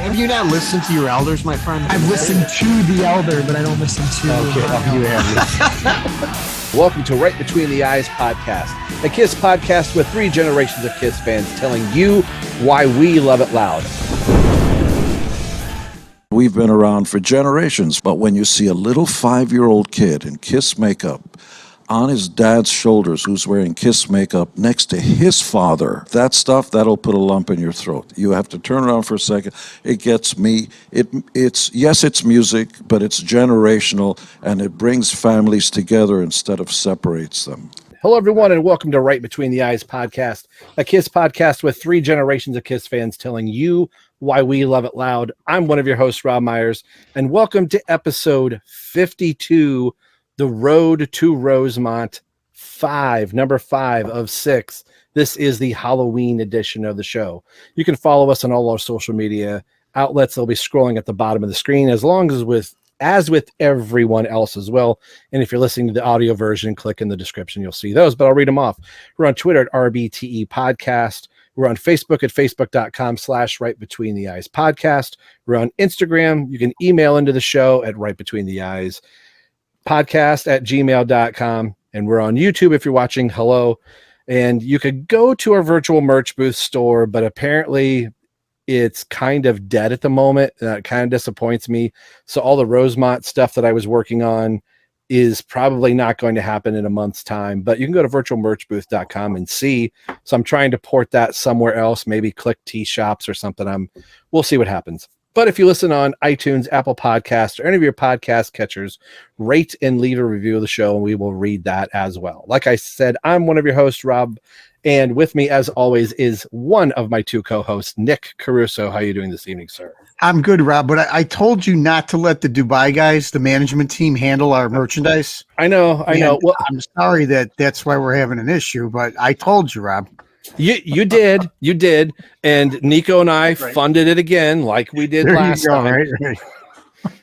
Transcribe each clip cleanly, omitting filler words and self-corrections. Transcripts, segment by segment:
Have you not listened to your elders, my friend? I've listened to the elder, but I don't listen to. Okay, you have. Welcome to Right Between the Eyes podcast, a KISS podcast with 3 generations of KISS fans telling you why we love it loud. We've been around for generations, but when you see a little 5-year-old kid in KISS makeup on his dad's shoulders who's wearing KISS makeup next to his father, that stuff, that'll put a lump in your throat. You have to turn around for a second. It gets me. It's music, but it's generational, and it brings families together instead of separates them. Hello, everyone, and welcome to Right Between the Eyes podcast, a KISS podcast with 3 generations of KISS fans telling you why we love it loud. I'm one of your hosts, Rob Myers, and welcome to episode 52, The Road to Rosemont 5, number 5 of 6. This is the Halloween edition of the show. You can follow us on all our social media outlets. They'll be scrolling at the bottom of the screen, as with everyone else as well. And if you're listening to the audio version, click in the description. You'll see those, but I'll read them off. We're on Twitter at RBTE podcast. We're on Facebook at facebook.com/Right Between the Eyes podcast. We're on Instagram. You can email into the show at Right Between the Eyes podcast@gmail.com. And we're on YouTube if you're watching. Hello. And you could go to our virtual merch booth store, but apparently it's kind of dead at the moment. That kind of disappoints me. So all the Rosemont stuff that I was working on is probably not going to happen in a month's time, but you can go to virtualmerchbooth.com and see. So I'm trying to port that somewhere else, maybe click T-Shops or something. We'll see what happens. But if you listen on iTunes, Apple Podcasts, or any of your podcast catchers, rate and leave a review of the show, and we will read that as well. Like I said, I'm one of your hosts, Rob, and with me, as always, is one of my 2 co-hosts, Nick Caruso. How are you doing this evening, sir? I'm good, Rob, but I told you not to let the Dubai guys, the management team, handle our merchandise. I know. Well, I'm sorry that's why we're having an issue, but I told you, Rob. You did, and Nikko and I funded it again, like we did last time. Right.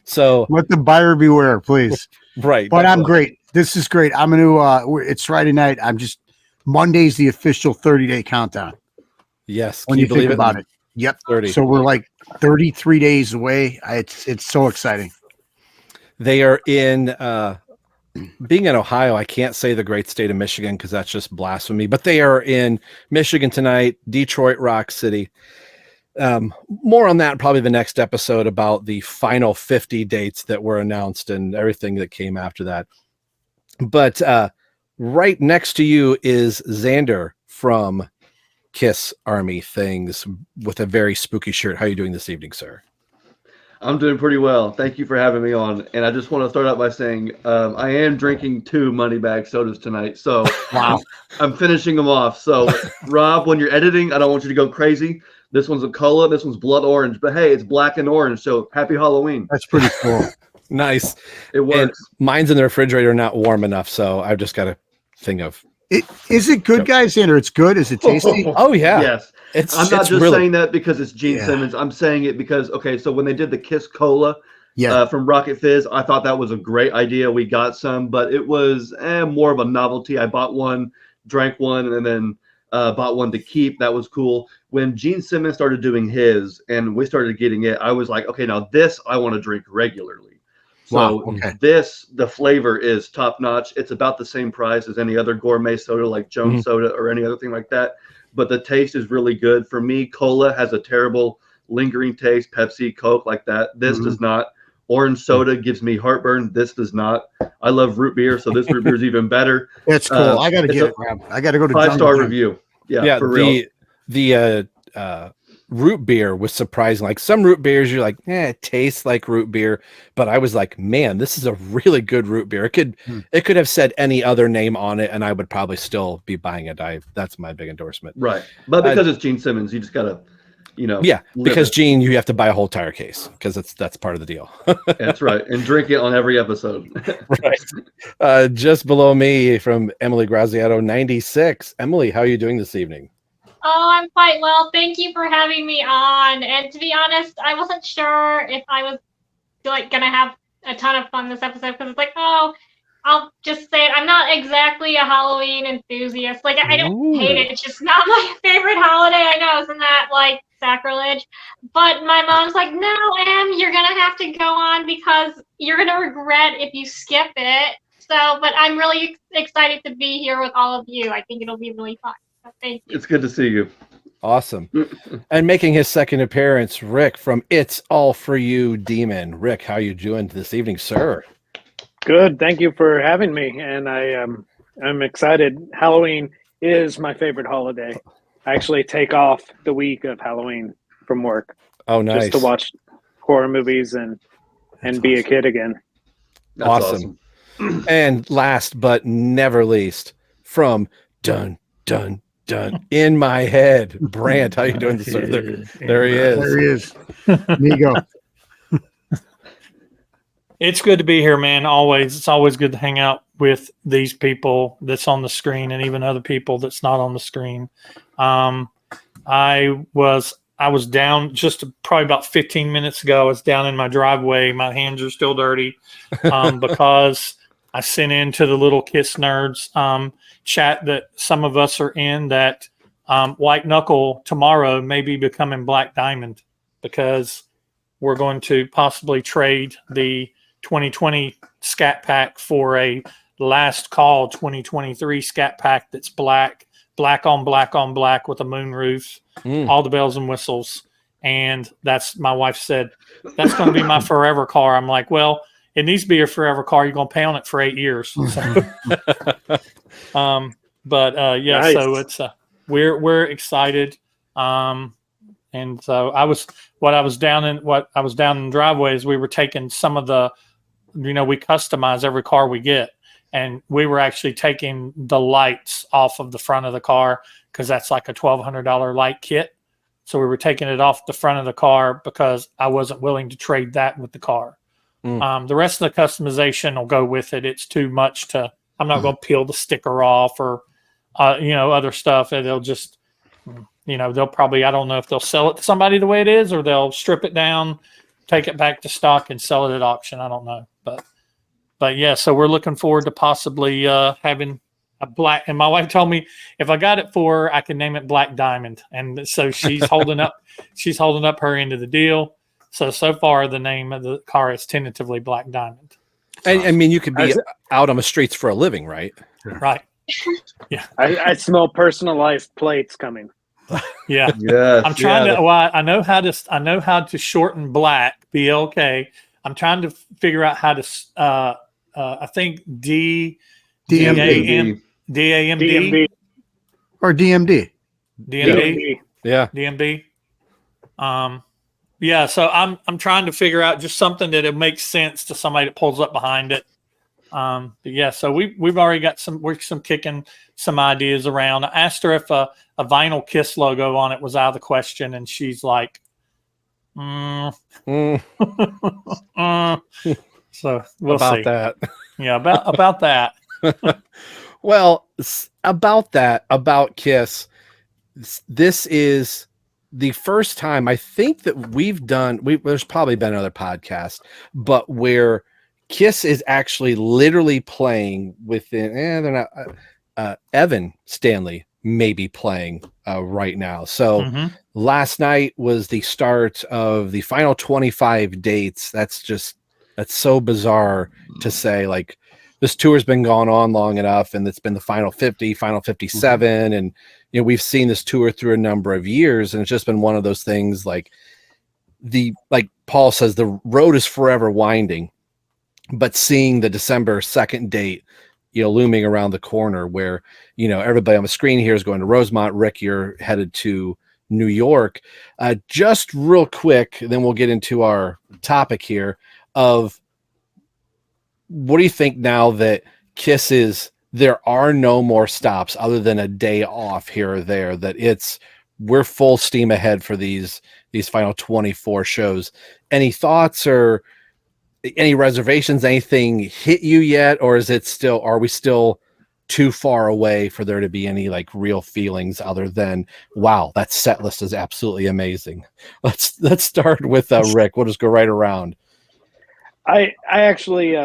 So let the buyer beware, please. Right, but I'm great. This is great. I'm gonna. It's Friday night. Monday's the official 30-day countdown. Yes, when you think about it. Yep. 30. So we're like 33 days away. It's so exciting. They are in. Being in Ohio, I can't say the great state of Michigan because that's just blasphemy, but they are in Michigan tonight, Detroit, Rock City. More on that probably the next episode about the final 50 dates that were announced and everything that came after that. But right next to you is Xander from KISS Army Things with a very spooky shirt. How are you doing this evening, sir? I'm doing pretty well. Thank you for having me on. And I just want to start out by saying I am drinking 2 Moneybag sodas tonight. So wow, I'm finishing them off. So Rob, when you're editing, I don't want you to go crazy. This one's a cola. This one's blood orange. But hey, it's black and orange. So happy Halloween. That's pretty cool. Nice. It works. And mine's in the refrigerator, not warm enough. So I've just got a thing of. Is it good, guys? Xander, it's good. Is it tasty? Oh yeah. Yes. I'm not just saying that because it's Gene Simmons. I'm saying it because, so when they did the Kiss Cola from Rocket Fizz, I thought that was a great idea. We got some, but it was more of a novelty. I bought one, drank one, and then bought one to keep. That was cool. When Gene Simmons started doing his and we started getting it, I was like, okay, now this I want to drink regularly. So the flavor is top notch. It's about the same price as any other gourmet soda like Jones Soda or any other thing like that. But the taste is really good. For me, cola has a terrible lingering taste. Pepsi, Coke, like that. This does not. Orange soda gives me heartburn. This does not. I love root beer, so this root beer is even better. That's cool. I got to get it, Rob. I got to go to 5-star review. Yeah, for real. The root beer was surprising. Like some root beers, you're like, it tastes like root beer. But I was like, man, this is a really good root beer. It could have said any other name on it, and I would probably still be buying it. That's my big endorsement. Right. But because it's Gene Simmons, you just gotta, because Gene, you have to buy a whole tire case because that's part of the deal. That's right. And drink it on every episode. Right. Just below me from Emily Graziano 96. Emily, how are you doing this evening? Oh, I'm quite well. Thank you for having me on. And to be honest, I wasn't sure if I was gonna have a ton of fun this episode because it's like, I'll just say it. I'm not exactly a Halloween enthusiast. Like, I don't hate it. It's just not my favorite holiday. I know, isn't that like sacrilege? But my mom's like, no, Em, you're gonna have to go on because you're gonna regret if you skip it. So, but I'm really excited to be here with all of you. I think it'll be really fun. So thank you. It's good to see you. Awesome. And making his second appearance, Rick from It's All For You Demon. Rick, how you doing this evening, sir? Good. Thank you for having me. And I'm excited. Halloween is my favorite holiday. I actually take off the week of Halloween from work. Oh, nice. Just to watch horror movies and be a kid again. That's awesome. And last but never least, from Dun Dun Dun in my head, Brant, how you doing, sir? There he is. There he is. Nikko. It's good to be here, man. Always. It's always good to hang out with these people that's on the screen and even other people that's not on the screen. I was down just probably about 15 minutes ago. I was down in my driveway. My hands are still dirty because I sent into the little Kiss Nerds chat that some of us are in that White Knuckle tomorrow may be becoming Black Diamond because we're going to possibly trade the 2020 Scat Pack for a Last Call 2023 Scat Pack that's black on black with a moonroof, all the bells and whistles. And that's, my wife said, that's going to be my forever car. I'm like, well, it needs to be your forever car. You're going to pay on it for 8 years. So, yeah, nice. So it's, we're excited. And so what I was down in the driveway is we were taking some of the, we customize every car we get. And we were actually taking the lights off of the front of the car because that's like a $1,200 light kit. So we were taking it off the front of the car because I wasn't willing to trade that with the car. The rest of the customization will go with it. It's too much I'm not going to peel the sticker off or, other stuff. And they'll just, they'll probably, I don't know if they'll sell it to somebody the way it is or they'll strip it down, take it back to stock and sell it at auction. I don't know. But yeah, so we're looking forward to possibly having a black. And my wife told me if I got it for her, I can name it Black Diamond. And so she's holding up her end of the deal. So far, the name of the car is tentatively Black Diamond. And I mean, you could be out on the streets for a living, right? Right. Yeah. I smell personalized plates coming. Yeah. Yes. I'm trying to. Well, I know how to shorten black BLK. I'm trying to figure out how to. I think DAMD or DMD. Yeah. DMD. Yeah. So I'm trying to figure out just something that it makes sense to somebody that pulls up behind it. But yeah. So we've already got we're kicking some ideas around. I asked her if a vinyl Kiss logo on it was out of the question, and she's like, So we'll about see. That. Yeah, about that. Well, about Kiss, this is the first time I think that we've done. There's probably been another podcast, but where Kiss is actually literally playing within. They're not. Evan Stanley may be playing right now. So last night was the start of the final 25 dates. That's so bizarre to say. Like, this tour's been going on long enough, and it's been the final 50, final 57, and we've seen this tour through a number of years, and it's just been one of those things. Like Paul says, the road is forever winding, but seeing the December 2nd date, looming around the corner, where everybody on the screen here is going to Rosemont. Rick, you're headed to New York. Just real quick, then we'll get into our topic here of what do you think now that Kiss there are no more stops other than a day off here or there, that we're full steam ahead for these final 24 shows. Any thoughts or any reservations, anything hit you yet? Or are we still too far away for there to be any like real feelings other than, wow, that set list is absolutely amazing? Let's start with Rick. We'll just go right around. I actually,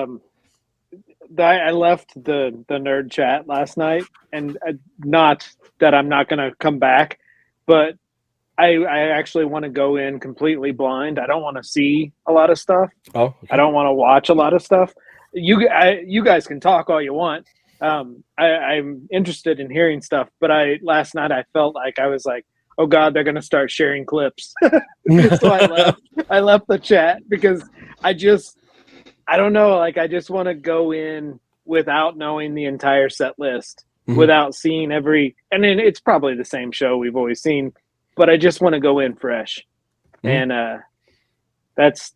I left the nerd chat last night, and not that I'm not going to come back, but I actually want to go in completely blind. I don't want to see a lot of stuff. Oh, okay. I don't want to watch a lot of stuff. You guys can talk all you want. I'm interested in hearing stuff, but last night I felt like I was like, oh God, they're going to start sharing clips. So I left the chat because I don't know. Like, I just want to go in without knowing the entire set list, without seeing and then it's probably the same show we've always seen, but I just want to go in fresh. And that's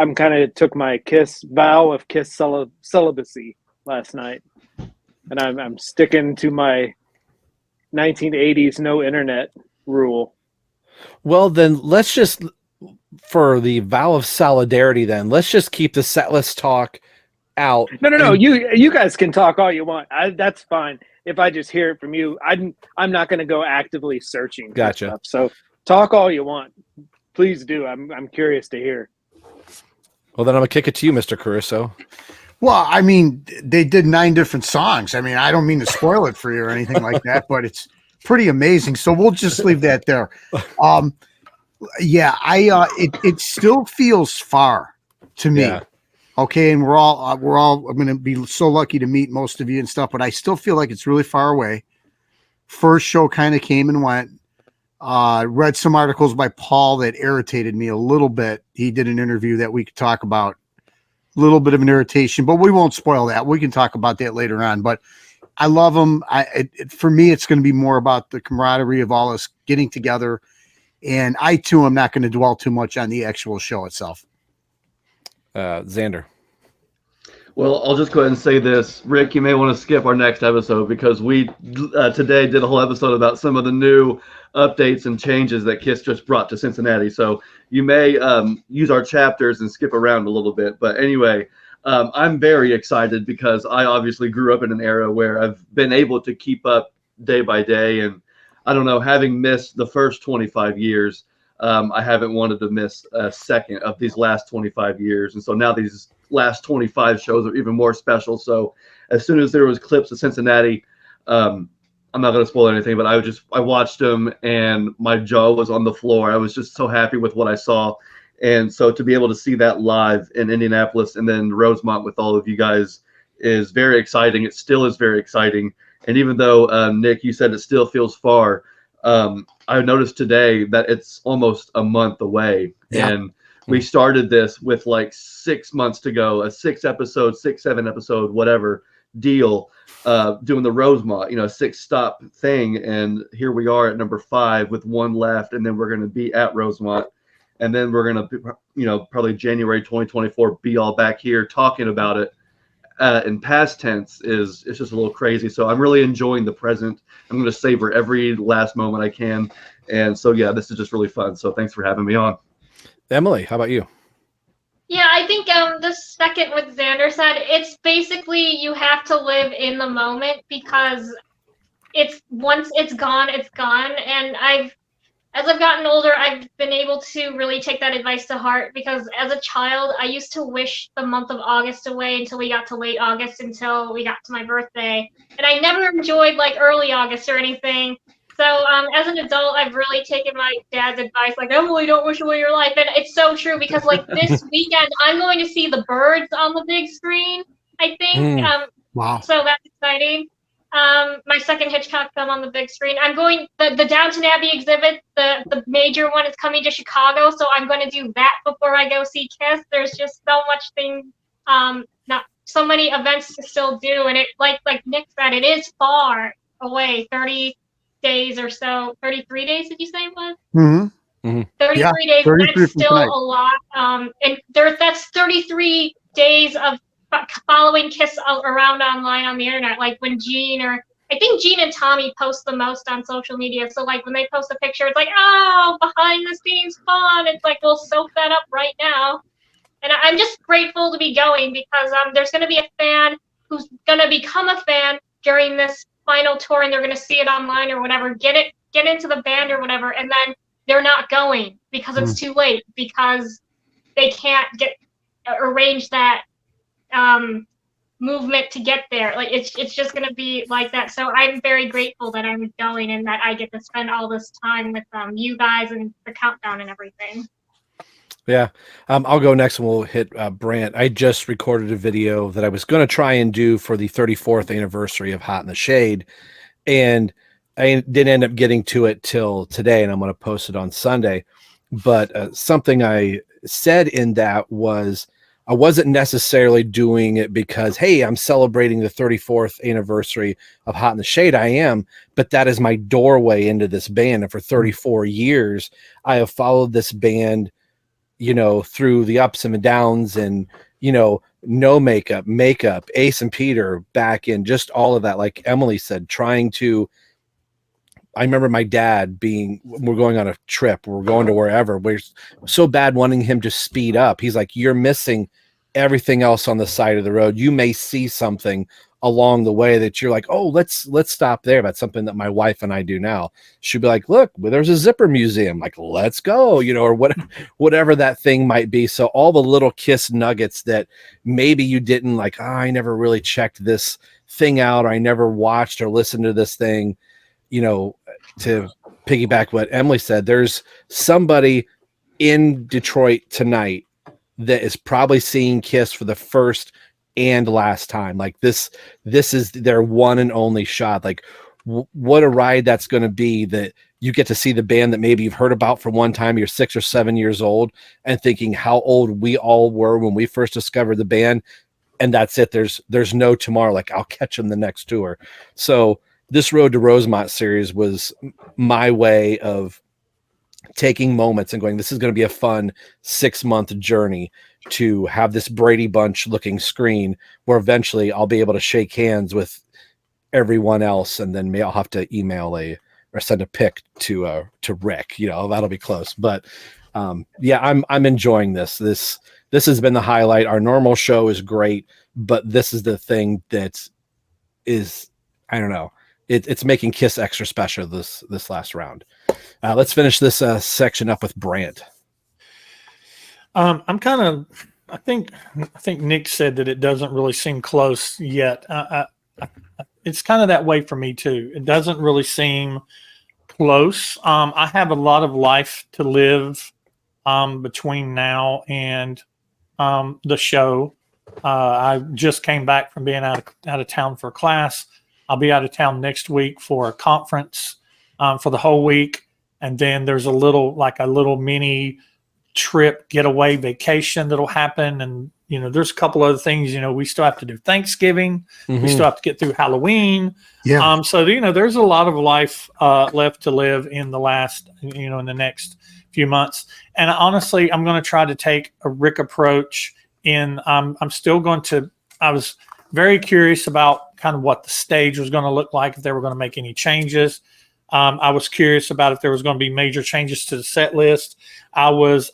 I'm kind of took my vow of Kiss celibacy last night, and I'm sticking to my 1980s no internet rule. Well, then let's just, for the vow of solidarity, then let's just keep the set list talk out. No. You guys can talk all you want. That's fine. If I just hear it from you, I'm not going to go actively searching. Gotcha. Stuff. So talk all you want. Please do. I'm curious to hear. Well, then I'm gonna kick it to you, Mr. Caruso. Well, I mean, they did 9 different songs. I mean, I don't mean to spoil it for you or anything like that, but it's pretty amazing. So we'll just leave that there. It still feels far to me. Yeah. Okay, and we're all. I'm going to be so lucky to meet most of you and stuff, but I still feel like it's really far away. First show kind of came and went. Read some articles by Paul that irritated me a little bit. He did an interview that we could talk about. A little bit of an irritation, but we won't spoil that. We can talk about that later on. But I love them. For me, it's going to be more about the camaraderie of all us getting together. And I, too, am not going to dwell too much on the actual show itself. Xander. Well, I'll just go ahead and say this. Rick, you may want to skip our next episode because we today did a whole episode about some of the new updates and changes that KISS just brought to Cincinnati. So you may use our chapters and skip around a little bit. But anyway, I'm very excited because I obviously grew up in an era where I've been able to keep up day by day. And I don't know, having missed the first 25 years, I haven't wanted to miss a second of these last 25 years. And so now these last 25 shows are even more special. So as soon as there was clips of Cincinnati, I'm not going to spoil anything, but I watched them and my jaw was on the floor. I was just so happy with what I saw. And so to be able to see that live in Indianapolis and then Rosemont with all of you guys is very exciting. It still is very exciting. And even though, Nick, you said it still feels far, I noticed today that it's almost a month away. Yeah. And we started this with like 6 months to go, a 7 episode, whatever deal, doing the Rosemont, 6-stop thing. And here we are at number 5 with 1 left. And then we're going to be at Rosemont. And then we're going to, probably January 2024, be all back here talking about it in past tense. It's just a little crazy. So I'm really enjoying the present. I'm going to savor every last moment I can. And so, yeah, this is just really fun. So thanks for having me on. Emily, how about you? Yeah, I think the second what Xander said, it's basically you have to live in the moment because once it's gone, it's gone. And as I've gotten older, I've been able to really take that advice to heart because as a child, I used to wish the month of August away until we got to late August, until we got to my birthday. And I never enjoyed like early August or anything. So as an adult, I've really taken my dad's advice, like, Emily, don't wish away your life. And it's so true because like this weekend, I'm going to see the birds on the big screen, I think. Wow. So that's exciting. My second Hitchcock film on the big screen. I'm going, the Downton Abbey exhibit, the major one is coming to Chicago. So I'm going to do that before I go see KISS. There's just so much things, not so many events to still do. And it, like Nick said, it is far away, 30 days or so. 33 days, did you say it was? Mm-hmm. Mm-hmm. 33 days, 33 that's still tonight. A lot. And that's 33 days of following KISS around online on the internet. Like when I think Gene and Tommy post the most on social media. So like when they post a picture, it's like, oh, behind the scenes fun. It's like, we'll soak that up right now. And I'm just grateful to be going because there's going to be a fan who's going to become a fan during this final tour, and they're going to see it online or whatever, get into the band or whatever, and then they're not going because it's too late, because they can't arrange that movement to get there. Like it's just gonna be like that. So I'm very grateful that I'm going and that I get to spend all this time with you guys and the countdown and everything. Yeah. I'll go next and we'll hit Brant. I just recorded a video that I was going to try and do for the 34th anniversary of Hot in the Shade. And I didn't end up getting to it till today, and I'm going to post it on Sunday. But something I said in that was I wasn't necessarily doing it because, hey, I'm celebrating the 34th anniversary of Hot in the Shade. I am, but that is my doorway into this band. And for 34 years, I have followed this band, you know, through the ups and the downs and, you know, no makeup, Ace and Peter back in, just all of that. Like Emily said, I remember my dad we're going on a trip, we're going to wherever, we're so bad wanting him to speed up. He's like, you're missing everything else on the side of the road. You may see something along the way that you're like, oh, let's stop there. That's something that my wife and I do now. She'd be like, look, there's a zipper museum. Like, let's go, you know, or whatever that thing might be. So all the little Kiss nuggets that maybe you didn't like, I never really checked this thing out, or I never watched or listened to this thing, you know, to piggyback what Emily said, there's somebody in Detroit tonight that is probably seeing Kiss for the first and last time. Like this is their one and only shot. Like what a ride that's going to be, that you get to see the band that maybe you've heard about from one time, you're 6 or 7 years old and thinking how old we all were when we first discovered the band. And that's it. There's no tomorrow. Like I'll catch them the next tour. So this Road to Rosemont series was my way of taking moments and going, this is going to be a fun 6-month journey to have this Brady Bunch looking screen where eventually I'll be able to shake hands with everyone else. And then I'll have to email or send a pic to Rick, you know, that'll be close. But yeah, I'm enjoying this. This has been the highlight. Our normal show is great, but this is the thing that is, I don't know, it's making Kiss extra special this last round. Let's finish this section up with Brant. I think Nick said that it doesn't really seem close yet. It's kind of that way for me too. It doesn't really seem close. I have a lot of life to live between now and the show. I just came back from being out of town for a class. I'll be out of town next week for a conference for the whole week. And then there's a little mini trip, getaway vacation that'll happen. And, you know, there's a couple other things, you know, we still have to do Thanksgiving. Mm-hmm. We still have to get through Halloween. Yeah. So, you know, there's a lot of life left to live in in the next few months. And honestly, I'm going to try to take a Rick approach I was very curious about kind of what the stage was going to look like, if they were going to make any changes. I was curious about if there was going to be major changes to the set list. I was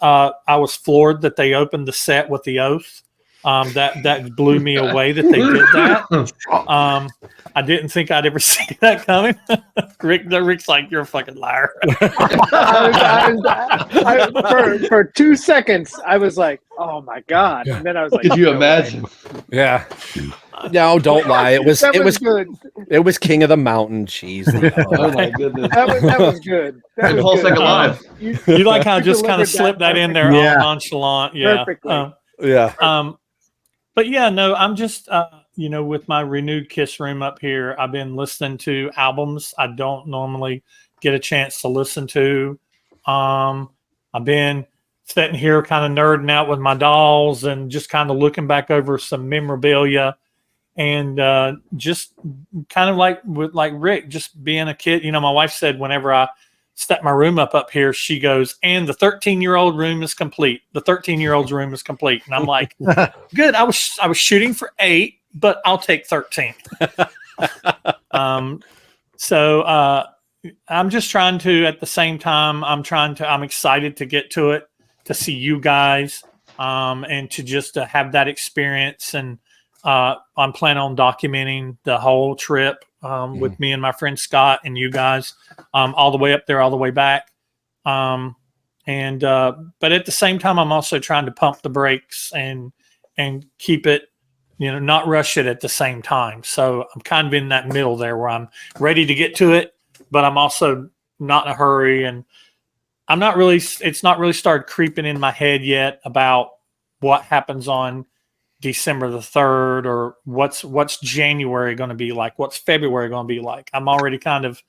floored that they opened the set with the oath. That blew me away that they did that. I didn't think I'd ever see that coming. Rick's like, you're a fucking liar. For 2 seconds, I was like, oh my God. And then I was like, could you imagine? Yeah. No, don't lie. It was good. It was King of the Mountain cheese. Oh my goodness. That was good. That was whole good. second live. You like how just kind of slipped that in there all nonchalant. Yeah. Perfectly. But yeah, no, I'm just, with my renewed Kiss room up here, I've been listening to albums I don't normally get a chance to listen to. I've been sitting here kind of nerding out with my dolls and just kind of looking back over some memorabilia and just kind of like Rick, just being a kid. You know, my wife said whenever I step my room up here, she goes, and the 13-year-old room is complete. The 13-year-old's room is complete. And I'm like, good. I was shooting for 8, but I'll take 13. So I'm just trying to, at the same time, I'm excited to get to it, to see you guys, and to just have that experience. And I'm planning on documenting the whole trip with me and my friend Scott and you guys, all the way up there, all the way back. But at the same time, I'm also trying to pump the brakes and keep it not rush it at the same time. So I'm kind of in that middle there where I'm ready to get to it, but I'm also not in a hurry. And it's not really started creeping in my head yet about what happens on December the 3rd or what's January going to be like, what's February going to be like. I'm already kind of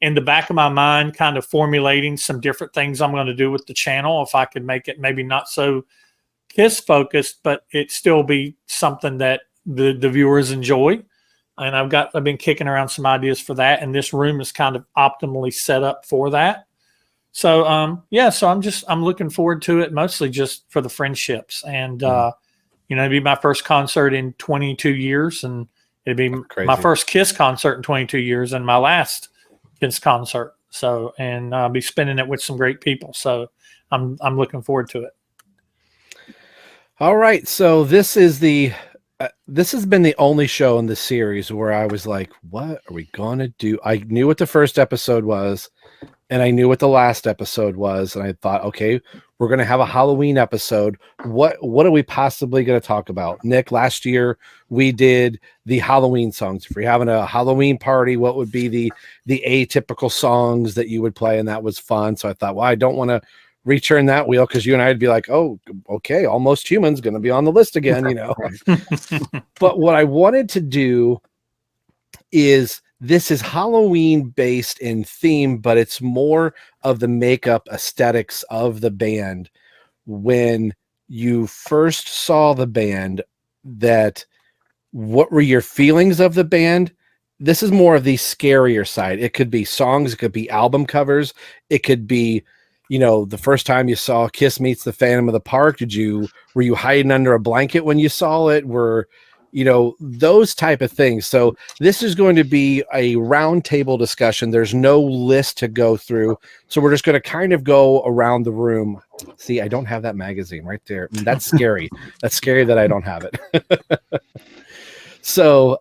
in the back of my mind, kind of formulating some different things I'm going to do with the channel. If I could make it maybe not so Kiss focused, but it still be something that the viewers enjoy. And I've been kicking around some ideas for that. And this room is kind of optimally set up for that. So, so I'm looking forward to it, mostly just for the friendships and, it'd be my first concert in 22 years and it'd be my first Kiss concert in 22 years and my last Kiss concert. So, and I'll be spending it with some great people. So I'm looking forward to it. All right. So this has been the only show in the series where I was like, what are we going to do? I knew what the first episode was and I knew what the last episode was. And I thought, okay, we're going to have a Halloween episode. What are we possibly going to talk about? Nick, last year we did the Halloween songs. If you're having a Halloween party, what would be the atypical songs that you would play? And that was fun. So I thought, well, I don't want to return that wheel because you and I'd be like, oh, okay, Almost Human's going to be on the list again, But what I wanted to do is this is Halloween based in theme, but it's more of the makeup aesthetics of the band. When you first saw the band, what were your feelings of the band? This is more of the scarier side. It could be songs, it could be album covers, it could be, the first time you saw Kiss Meets the Phantom of the Park. Were you hiding under a blanket when you saw it? Those type of things. So this is going to be a round table discussion. There's no list to go through. So we're just going to kind of go around the room. See, I don't have that magazine right there. That's scary. That's scary that I don't have it. So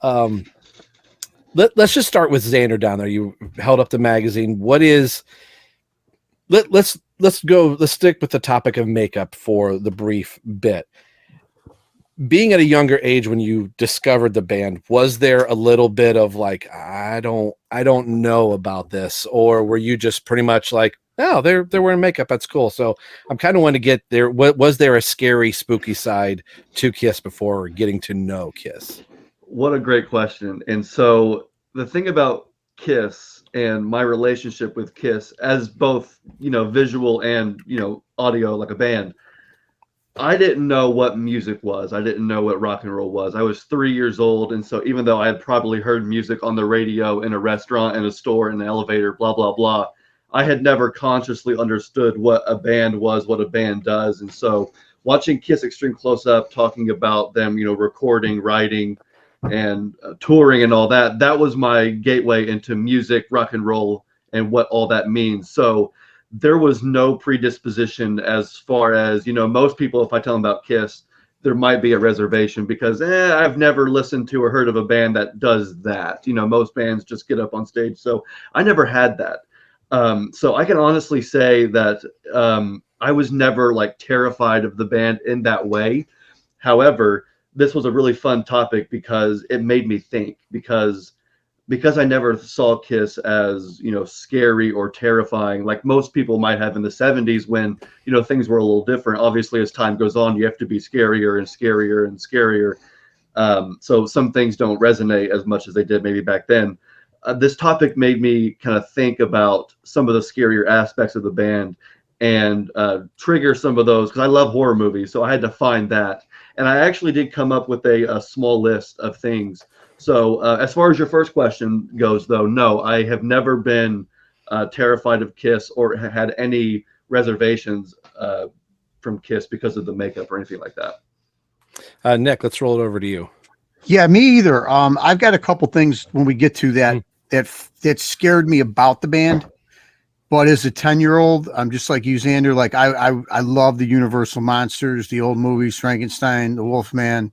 let's just start with Xander down there. You held up the magazine. Let's stick with the topic of makeup for the brief bit. Being at a younger age when you discovered the band, was there a little bit of like, I don't know about this, or were you just pretty much like, oh, they're wearing makeup, that's cool? So I'm kind of wanting to get there. Was there a scary, spooky side to Kiss before getting to know Kiss? What a great question. And so the thing about Kiss and my relationship with Kiss as both, visual and, audio, like a band, I didn't know what music was. I didn't know what rock and roll was. I was 3 years old. And so even though I had probably heard music on the radio, in a restaurant, in a store, in an elevator, blah, blah, blah, I had never consciously understood what a band was, what a band does. And so watching Kiss Extreme Close Up, talking about them, recording, writing, and touring and all that, that was my gateway into music, rock and roll, and what all that means. So there was no predisposition as far as, most people, if I tell them about Kiss, there might be a reservation because I've never listened to or heard of a band that does that. Most bands just get up on stage. So I never had that. So I can honestly say that I was never like terrified of the band in that way. However, this was a really fun topic because it made me think, because I never saw Kiss as, scary or terrifying like most people might have in the 70s when, things were a little different. Obviously, as time goes on, you have to be scarier and scarier and scarier. So some things don't resonate as much as they did maybe back then. This topic made me kind of think about some of the scarier aspects of the band and trigger some of those, because I love horror movies. So I had to find that. And I actually did come up with a small list of things. So as far as your first question goes, though, no, I have never been terrified of Kiss or had any reservations from Kiss because of the makeup or anything like that. Nick, let's roll it over to you. Yeah, me either. I've got a couple things when we get to that that scared me about the band. But as a 10-year-old, I'm just like you, Xander. Like I love the Universal monsters, the old movies, Frankenstein, the Wolfman,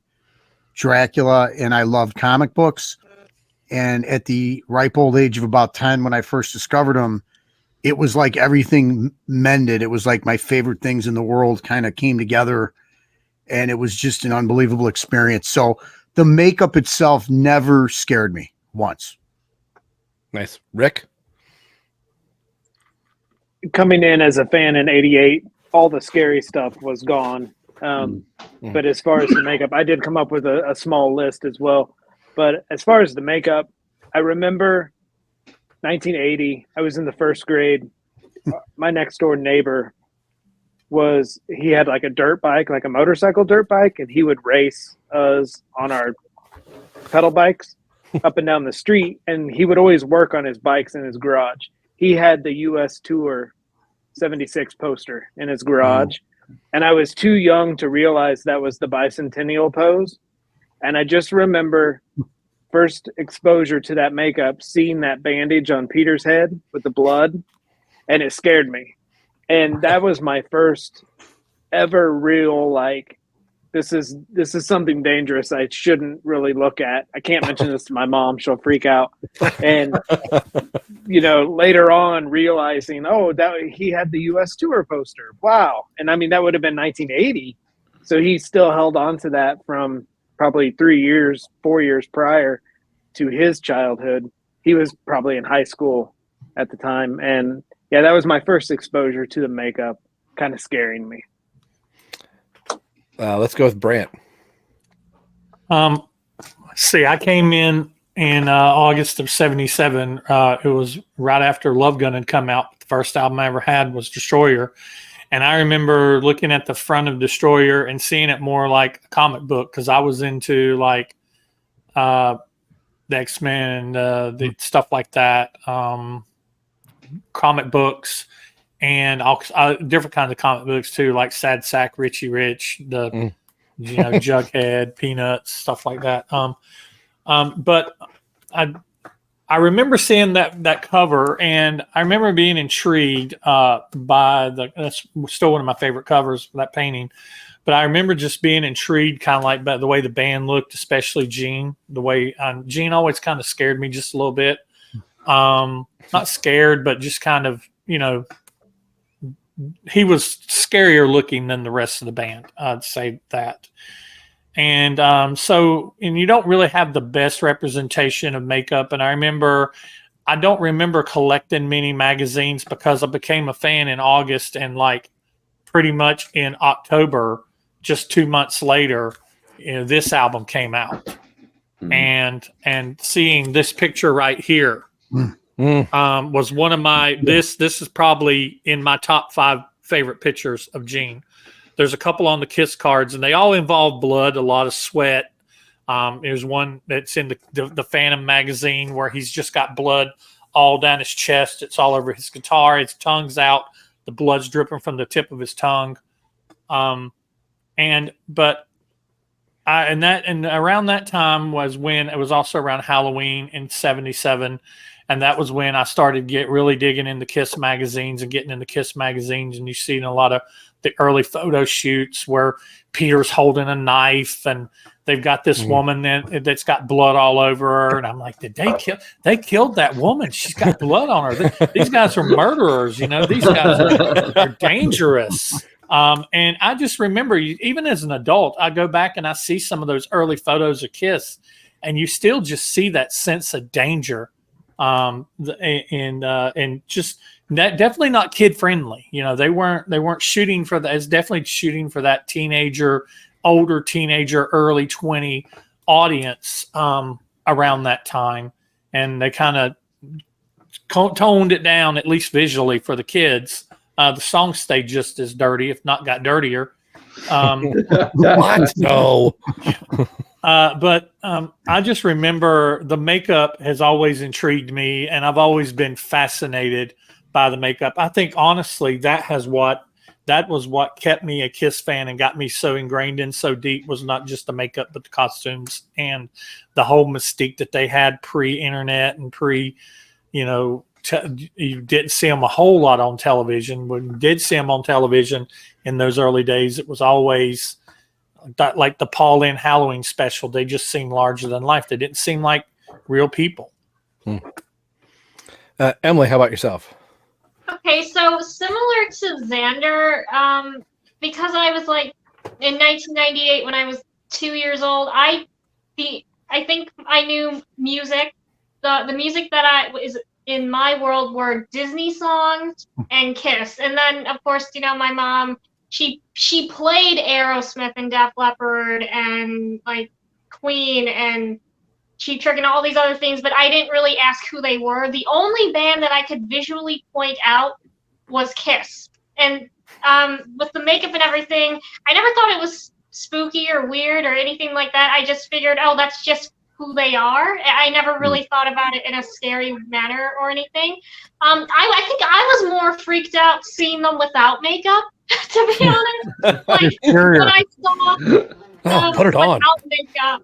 Dracula, and I loved comic books. And at the ripe old age of about 10, when I first discovered them, it was like everything mended. It was like my favorite things in the world kind of came together, and it was just an unbelievable experience. So the makeup itself never scared me once. Nice. Rick? Coming in as a fan in '88, all the scary stuff was gone. But as far as the makeup, I did come up with a small list as well. But as far as the makeup, I remember 1980, I was in the first grade. My next door neighbor he had like a dirt bike, like a motorcycle dirt bike, and he would race us on our pedal bikes up and down the street. And he would always work on his bikes in his garage. He had the US Tour 76 poster in his garage. And I was too young to realize that was the bicentennial pose. And I just remember first exposure to that makeup, seeing that bandage on Peter's head with the blood, and it scared me. And that was my first ever real, like, this is something dangerous I shouldn't really look at. I can't mention this to my mom. She'll freak out. And, later on realizing, that he had the US Tour poster. Wow. And I mean, that would have been 1980. So he still held on to that from probably 4 years prior to his childhood. He was probably in high school at the time. And yeah, that was my first exposure to the makeup, kind of scaring me. Let's go with Brant. See, I came in August of '77. It was right after Love Gun had come out. The first album I ever had was Destroyer. And I remember looking at the front of Destroyer and seeing it more like a comic book, because I was into like the X-Men and the stuff like that, comic books. And different kinds of comic books too, like Sad Sack, Richie Rich, Jughead, Peanuts, stuff like that. But I remember seeing that cover, and I remember being intrigued by that's still one of my favorite covers, that painting. But I remember just being intrigued, kind of like by the way the band looked, especially Gene. The way Gene always kind of scared me just a little bit. Not scared, but just kind of, he was scarier looking than the rest of the band. I'd say that. And and you don't really have the best representation of makeup. And I don't remember collecting many magazines, because I became a fan in August, and like pretty much in October, just 2 months later, this album came out. And seeing this picture right here was one of my, this is probably in my top 5 favorite pictures of Gene. There's a couple on the Kiss cards, and they all involve blood, a lot of sweat. There's one that's in the Phantom magazine where he's just got blood all down his chest. It's all over his guitar. His tongue's out. The blood's dripping from the tip of his tongue. And around that time was when it was also around Halloween in '77. And that was when I started really digging into Kiss magazines and getting into Kiss magazines. And you see in a lot of the early photo shoots where Peter's holding a knife, and they've got this woman that's got blood all over her. And I'm like, they killed that woman. She's got blood on her. These guys are murderers. These guys are dangerous. And I just remember, even as an adult, I go back and I see some of those early photos of Kiss, and you still just see that sense of danger. And just that, definitely not kid friendly. They weren't shooting for that. It's definitely shooting for that older teenager, early 20 audience around that time. And they kind of toned it down, at least visually, for the kids. The songs stayed just as dirty, if not got dirtier. What? No. But I just remember the makeup has always intrigued me, and I've always been fascinated by the makeup. I think, honestly, that was what kept me a Kiss fan and got me so ingrained in so deep, was not just the makeup, but the costumes and the whole mystique that they had pre-internet and you didn't see them a whole lot on television. When you did see them on television in those early days, it was always like the Paul Lynn Halloween special. They just seemed larger than life. They didn't seem like real people. Emily, how about yourself? Okay, so similar to Xander, because I was like in 1998 when I was 2 years old, I I think I knew music. The music that is in my world were Disney songs and Kiss. And then of course, my mom, she played Aerosmith and Def Leppard and like Queen and Cheap Trick and all these other things, but I didn't really ask who they were. The only band that I could visually point out was Kiss. And with the makeup and everything, I never thought it was spooky or weird or anything like that. I just figured, oh, that's just who they are. I never really thought about it in a scary manner or anything. I think I was more freaked out seeing them without makeup, to be honest. Like when I saw put it on without makeup,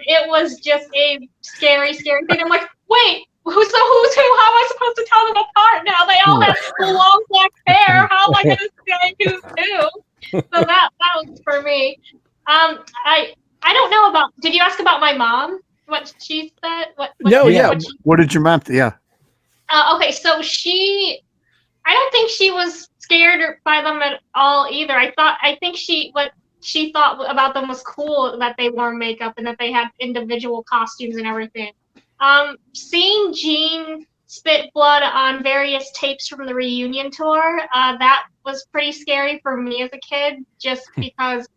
it was just a scary thing. I'm like, wait, who's who? How am I supposed to tell them apart now? They all have long black hair. How am I going to say who's who? So that was for me. I don't know about. Did you ask about my mom? What she said? What did your mom? Yeah. Okay, so I don't think she was scared by them at all either. I think what she thought about them was cool that they wore makeup and that they had individual costumes and everything. Seeing Gene spit blood on various tapes from the reunion tour, that was pretty scary for me as a kid, just because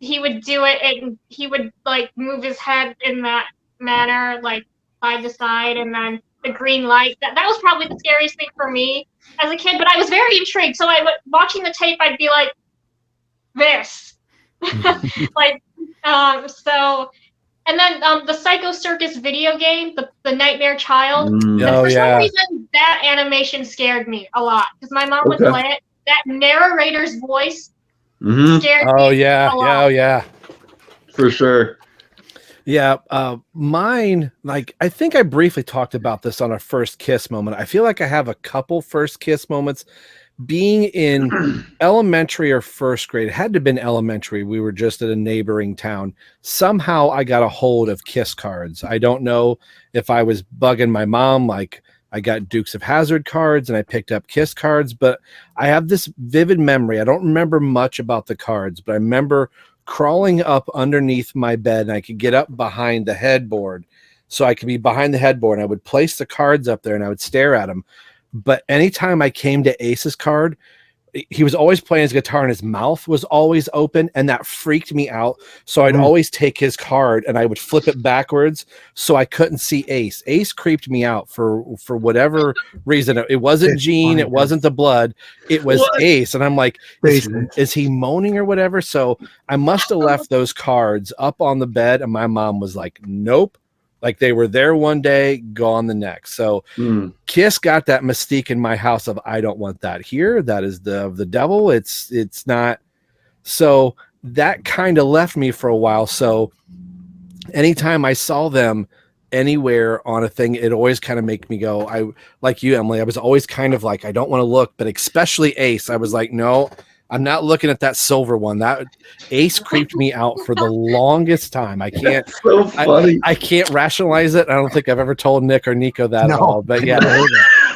he would do it and he would like move his head in that manner, like side to side, and then the green light. That was probably the scariest thing for me as a kid, but I was very intrigued. So watching the tape, I'd be like, this. Like, so, and then the Psycho Circus video game, the Nightmare Child. And for some reason, that animation scared me a lot because my mom would play it. That narrator's voice scared me a lot. Oh yeah, for sure. Yeah, mine, like, I think I briefly talked about this on our first kiss moment. I feel like I have a couple first kiss moments. Being in elementary or first grade, it had to have been elementary. We were just at a neighboring town. Somehow I got a hold of kiss cards. I don't know if I was bugging my mom, like I got Dukes of Hazzard cards and I picked up kiss cards, but I have this vivid memory. I don't remember much about the cards, but I remember crawling up underneath my bed and I could get up behind the headboard. So I could be behind the headboard and I would place the cards up there and I would stare at them. But anytime I came to Ace's card, he was always playing his guitar and his mouth was always open, and that freaked me out. So I'd always take his card and I would flip it backwards so I couldn't see Ace. Ace creeped me out for whatever reason. It wasn't Gene, it wasn't the blood, it was Ace. And I'm like, is he moaning or whatever? So I must have left those cards up on the bed, and my mom was like, nope. Like they were there one day, gone the next. So Kiss got that mystique in my house of I don't want that here. That is the devil. It's not. So that kind of left me for a while. So anytime I saw them anywhere on a thing, it always kind of make me go, I like you, Emily. I was always kind of like, I don't want to look, but especially Ace. I was like, no, I'm not looking at that silver one. That Ace creeped me out for the longest time. I can't. So funny. I can't rationalize it. I don't think I've ever told Nick or Nikko that at all. But yeah,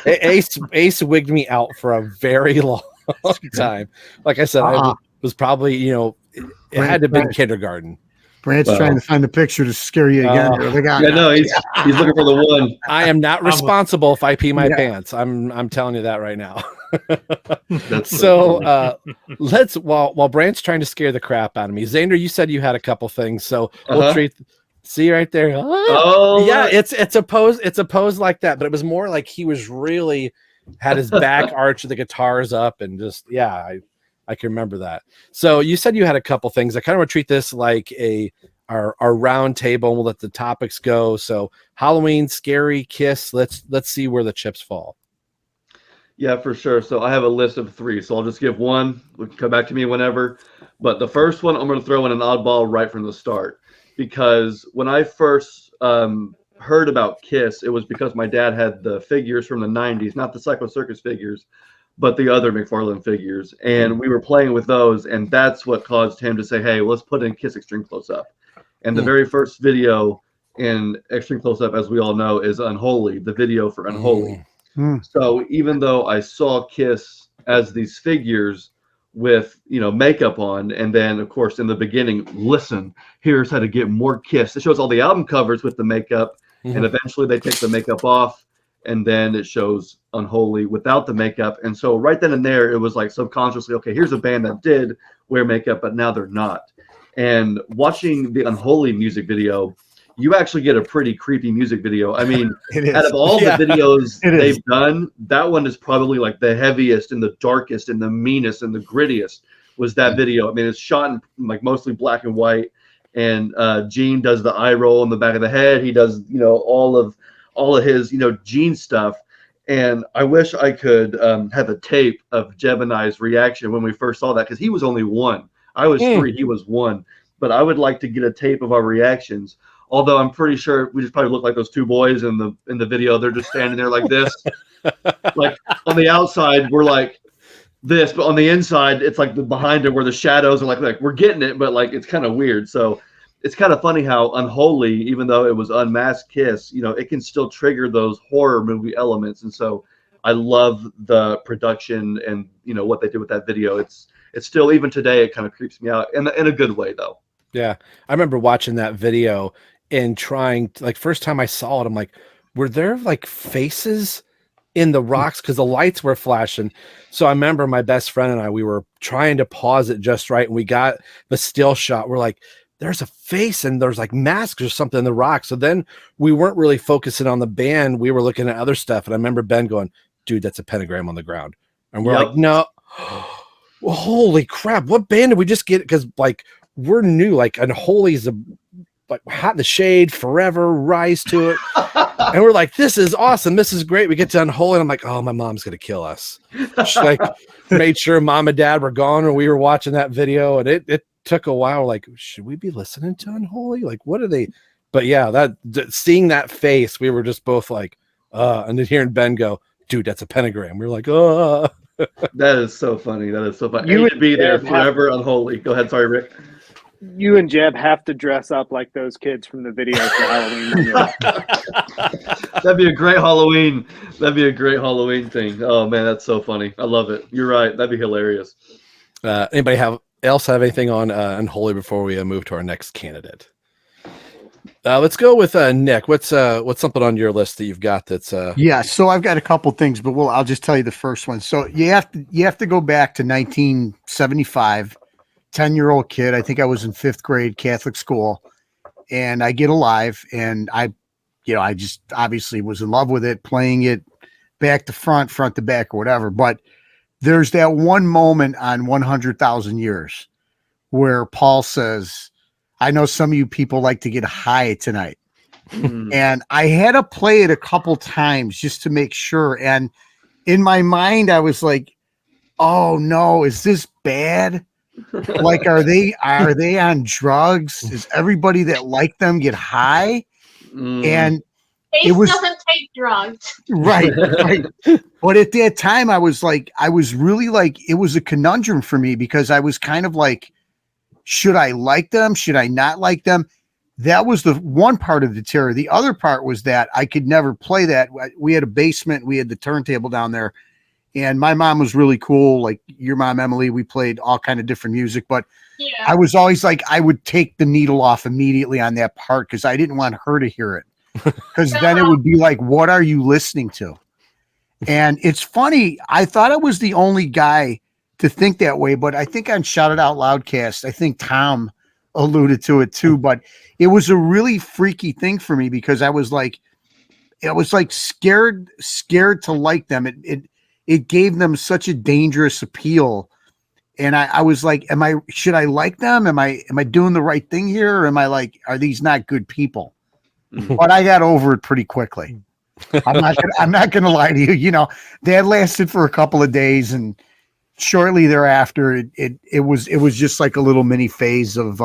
Ace wigged me out for a very long time. Like I said, I was probably it had to have been kindergarten. Brant's trying to find the picture to scare you again. He's looking for the one. I am not responsible if I pee my pants. I'm telling you that right now. So let's while Brant's trying to scare the crap out of me. Xander, you said you had a couple things, so we'll treat. See right there. Oh yeah, it's a pose like that, but it was more like he was really had his back arched, the guitars up, and just I can remember that. So you said you had a couple things. I kind of want to treat this like our round table, and we'll let the topics go. So Halloween, scary, Kiss. Let's see where the chips fall. Yeah, for sure. So I have a list of 3. So I'll just give one. We can come back to me whenever. But the first one, I'm going to throw in an oddball right from the start. Because when I first heard about Kiss, it was because my dad had the figures from the 90s, not the Psycho Circus figures, but the other McFarlane figures. And we were playing with those. And that's what caused him to say, hey, let's put in Kiss Extreme Close Up. And the very first video in Extreme Close Up, as we all know, is Unholy, the video for Unholy. So even though I saw Kiss as these figures with makeup on, and then of course in the beginning, listen, here's how to get more Kiss. It shows all the album covers with the makeup, and eventually they take the makeup off, and then it shows Unholy without the makeup. And so right then and there, it was like subconsciously, okay, here's a band that did wear makeup, but now they're not. And watching the Unholy music video, you actually get a pretty creepy music video. I mean, out of all the videos they've done, that one is probably like the heaviest and the darkest and the meanest and the grittiest was that video. I mean, it's shot in like mostly black and white, and Gene does the eye roll in the back of the head. He does, all of his, Gene stuff. And I wish I could have a tape of Jeb and I's reaction when we first saw that, because he was only one. I was 3, he was 1. But I would like to get a tape of our reactions. Although I'm pretty sure we just probably look like those two boys in the video. They're just standing there like this. Like on the outside, we're like this, but on the inside, it's like behind it where the shadows are like we're getting it, but like it's kind of weird. So it's kind of funny how Unholy, even though it was unmasked Kiss, it can still trigger those horror movie elements. And so I love the production and what they did with that video. It's still, even today, it kind of creeps me out in a good way though. Yeah, I remember watching that video and trying to, like, first time I saw it, I'm like, were there like faces in the rocks? Because the lights were flashing. So I remember my best friend and I, we were trying to pause it just right, and we got the still shot. We're like, there's a face and there's like masks or something in the rock. So then we weren't really focusing on the band. We were looking at other stuff. And I remember Ben going, dude, that's a pentagram on the ground. And we're like, no, well, holy crap. What band did we just get? Because like, we're new, like Unholy's like Hot in the Shade, Forever, Rise to It. And we're like, this is awesome. This is great. We get to Unholy, and I'm like, oh, my mom's going to kill us. She like made sure mom and dad were gone when we were watching that video. And it took a while. Like, should we be listening to Unholy? Like, what are they? But yeah, seeing that face, we were just both like, and then hearing Ben go, dude, that's a pentagram. We were like, oh. That is so funny. That is so funny. You would be there forever. Unholy. Go ahead. Sorry, Rick. You and Jeb have to dress up like those kids from the video for Halloween. That'd be a great Halloween. That'd be a great Halloween thing. Oh man, that's so funny. I love it. You're right. That'd be hilarious. Anybody else have anything on Unholy before we move to our next candidate? Let's go with Nick. What's something on your list that you've got that's Yeah, so I've got a couple things, but I'll just tell you the first one. So you have to go back to 1975. 10-year-old kid. I think I was in 5th grade Catholic school, and I get Alive, and I just obviously was in love with it, playing it back to front to back, or whatever. But there's that one moment on 100,000 Years where Paul says, I know some of you people like to get high tonight. And I had to play it a couple times just to make sure. And in my mind, I was like, oh no, is this bad? Like, are they on drugs? Does everybody that like them get high? And Ace doesn't take drugs. Right. But at that time, I was really like, it was a conundrum for me, because I was kind of like, should I like them? Should I not like them? That was the one part of the terror. The other part was that I could never play that. We had a basement. We had the turntable down there. And my mom was really cool. Like your mom, Emily, we played all kind of different music, but I was always like, I would take the needle off immediately on that part, because I didn't want her to hear it, because then it would be like, what are you listening to? And it's funny. I thought I was the only guy to think that way, but I think on Shout It Out Loudcast, I think Tom alluded to it too, but it was a really freaky thing for me, because I was like scared to like them. It gave them such a dangerous appeal. And I was like, should I like them? Am I doing the right thing here? Or am I like, are these not good people? But I got over it pretty quickly. I'm not going to lie to you. That lasted for a couple of days, and shortly thereafter, it was just like a little mini phase of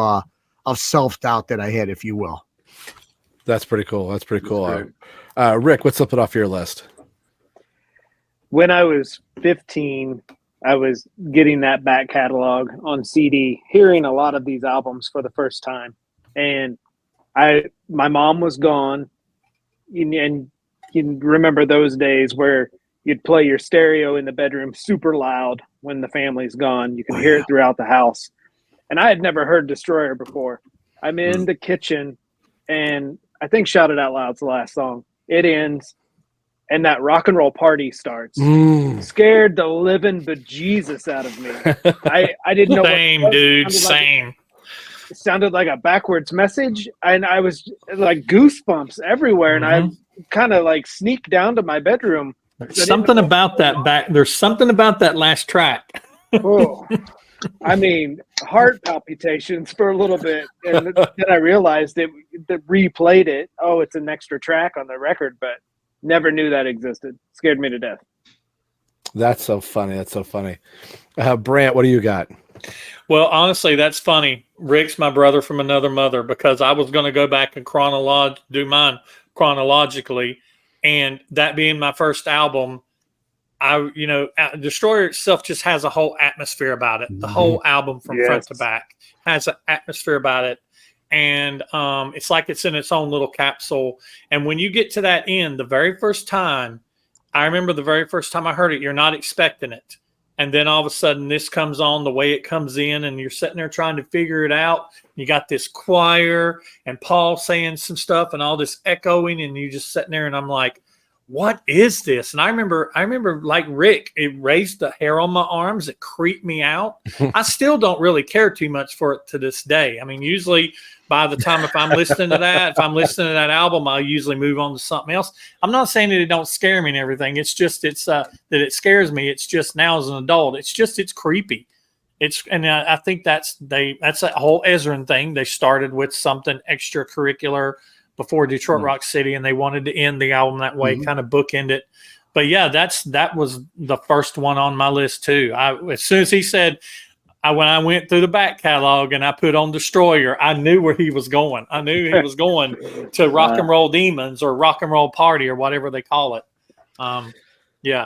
self-doubt that I had, if you will. That's pretty cool. Rick, what's something off your list? When I was 15, I was getting that back catalog on CD, hearing a lot of these albums for the first time. And my mom was gone. And you remember those days where you'd play your stereo in the bedroom super loud when the family's gone. You can hear it throughout the house. And I had never heard Destroyer before. I'm in the kitchen, and I think Shout It Out Loud's the last song. It ends, and that rock and roll party starts. Scared the living bejesus out of me. I didn't know. Same, dude. Same. It sounded like a backwards message, and I was like goosebumps everywhere. And I kind of like sneaked down to my bedroom. There's something about that last track. Oh, I mean, heart palpitations for a little bit, and then I realized that replayed it. Oh, it's an extra track on the record, but never knew that existed. Scared me to death. That's so funny. Brant, what do you got? Well, honestly, that's funny. Rick's my brother from another mother, because I was going to go back and do mine chronologically, and that being my first album, Destroyer itself just has a whole atmosphere about it. The whole album from front to back has an atmosphere about it. And it's like it's in its own little capsule. And when you get to that end, I remember the very first time I heard it, you're not expecting it. And then all of a sudden this comes on the way it comes in, and you're sitting there trying to figure it out. You got this choir and Paul saying some stuff and all this echoing, and you just sitting there, and I'm like, what is this? And I remember like Rick, it raised the hair on my arms. It creeped me out. I still don't really care too much for it to this day. I mean, usually by the time if I'm listening to that album, I'll usually move on to something else. I'm not saying that it don't scare me and everything. It's just that it scares me. It's just now as an adult, it's creepy. I think that's that whole Ezrin thing. They started with something extracurricular before Detroit Rock City, and they wanted to end the album that way, kind of bookend it. But yeah, that was the first one on my list too. As soon as he said, when I went through the back catalog and I put on Destroyer, I knew where he was going. I knew he was going to Rock and Roll Demons or Rock and Roll Party or whatever they call it. Yeah.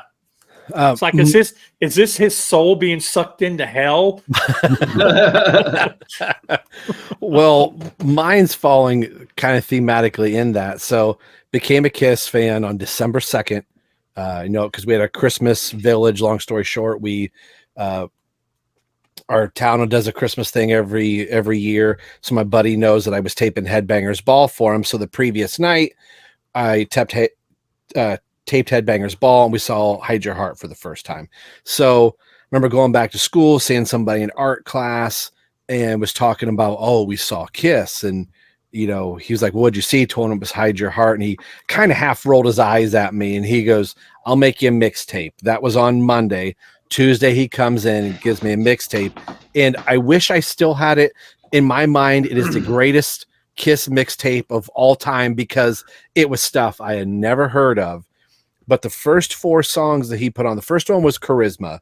It's like, is this his soul being sucked into hell? Well, mine's falling kind of thematically in that. So became a Kiss fan on December 2nd, because we had a Christmas village. Long story short, we, our town does a Christmas thing every year. So my buddy knows that I was taping Headbangers Ball for him. So the previous night I taped Headbangers Ball, and we saw Hide Your Heart for the first time. So I remember going back to school, seeing somebody in art class, and was talking about, we saw Kiss. And, he was like, what'd you see? Told him it was Hide Your Heart. And he kind of half rolled his eyes at me, and he goes, I'll make you a mixtape. That was on Monday. Tuesday, he comes in and gives me a mixtape. And I wish I still had it. In my mind, it is the greatest Kiss mixtape of all time, because it was stuff I had never heard of. But the first 4 songs that he put on, the first one was Charisma,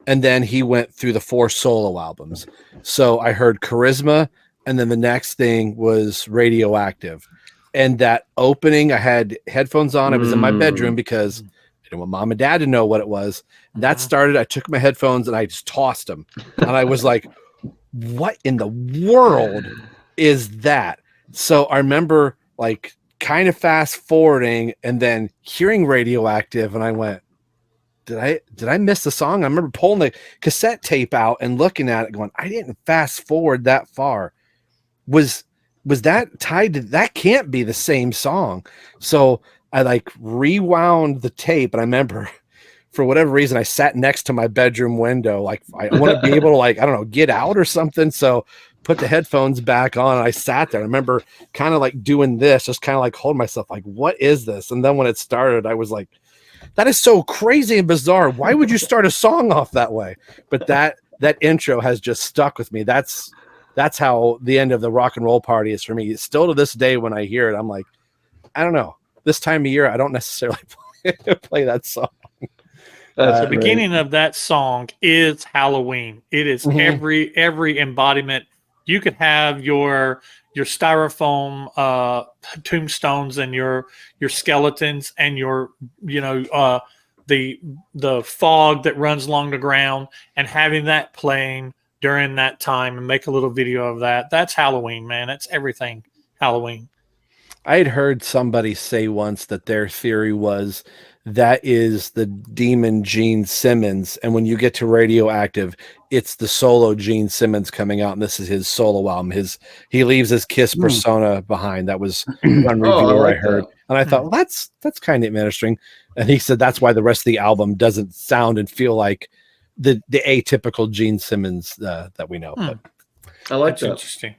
and then he went through the 4 solo albums. So I heard Charisma, and then the next thing was Radioactive. And that opening, I had headphones on. I was in my bedroom because I didn't want mom and dad to know what it was. That started, I took my headphones and I just tossed them. And I was like, what in the world is that? So I remember like kind of fast forwarding and then hearing Radioactive, and I went, did I miss the song? I remember pulling the cassette tape out and looking at it going, I didn't fast forward that far. Was that tied to that? Can't be the same song. So I like rewound the tape, and I remember for whatever reason I sat next to my bedroom window, like I want to be able to, like, I don't know, get out or something. So put the headphones back on, and I sat there. I remember kind of like doing this, just kind of like holding myself like, what is this? And then when it started, I was like, that is so crazy and bizarre. Why would you start a song off that way? But that intro has just stuck with me. That's how the end of the Rock and Roll Party is for me. Still to this day, when I hear it, I'm like, I don't know. This time of year, I don't necessarily play that song. The beginning of that song is Halloween. It is every embodiment. You could have your styrofoam tombstones and your skeletons and your the fog that runs along the ground, and having that playing during that time and make a little video of that. That's Halloween, man. That's everything Halloween. I had heard somebody say once that their theory was that is the demon Gene Simmons. And when you get to Radioactive, it's the solo Gene Simmons coming out, and this is his solo album. He leaves his Kiss persona behind. That was one reviewer I heard. That. And I thought, well, that's kind of interesting. And he said that's why the rest of the album doesn't sound and feel like the atypical Gene Simmons that we know. But I like that. Interesting.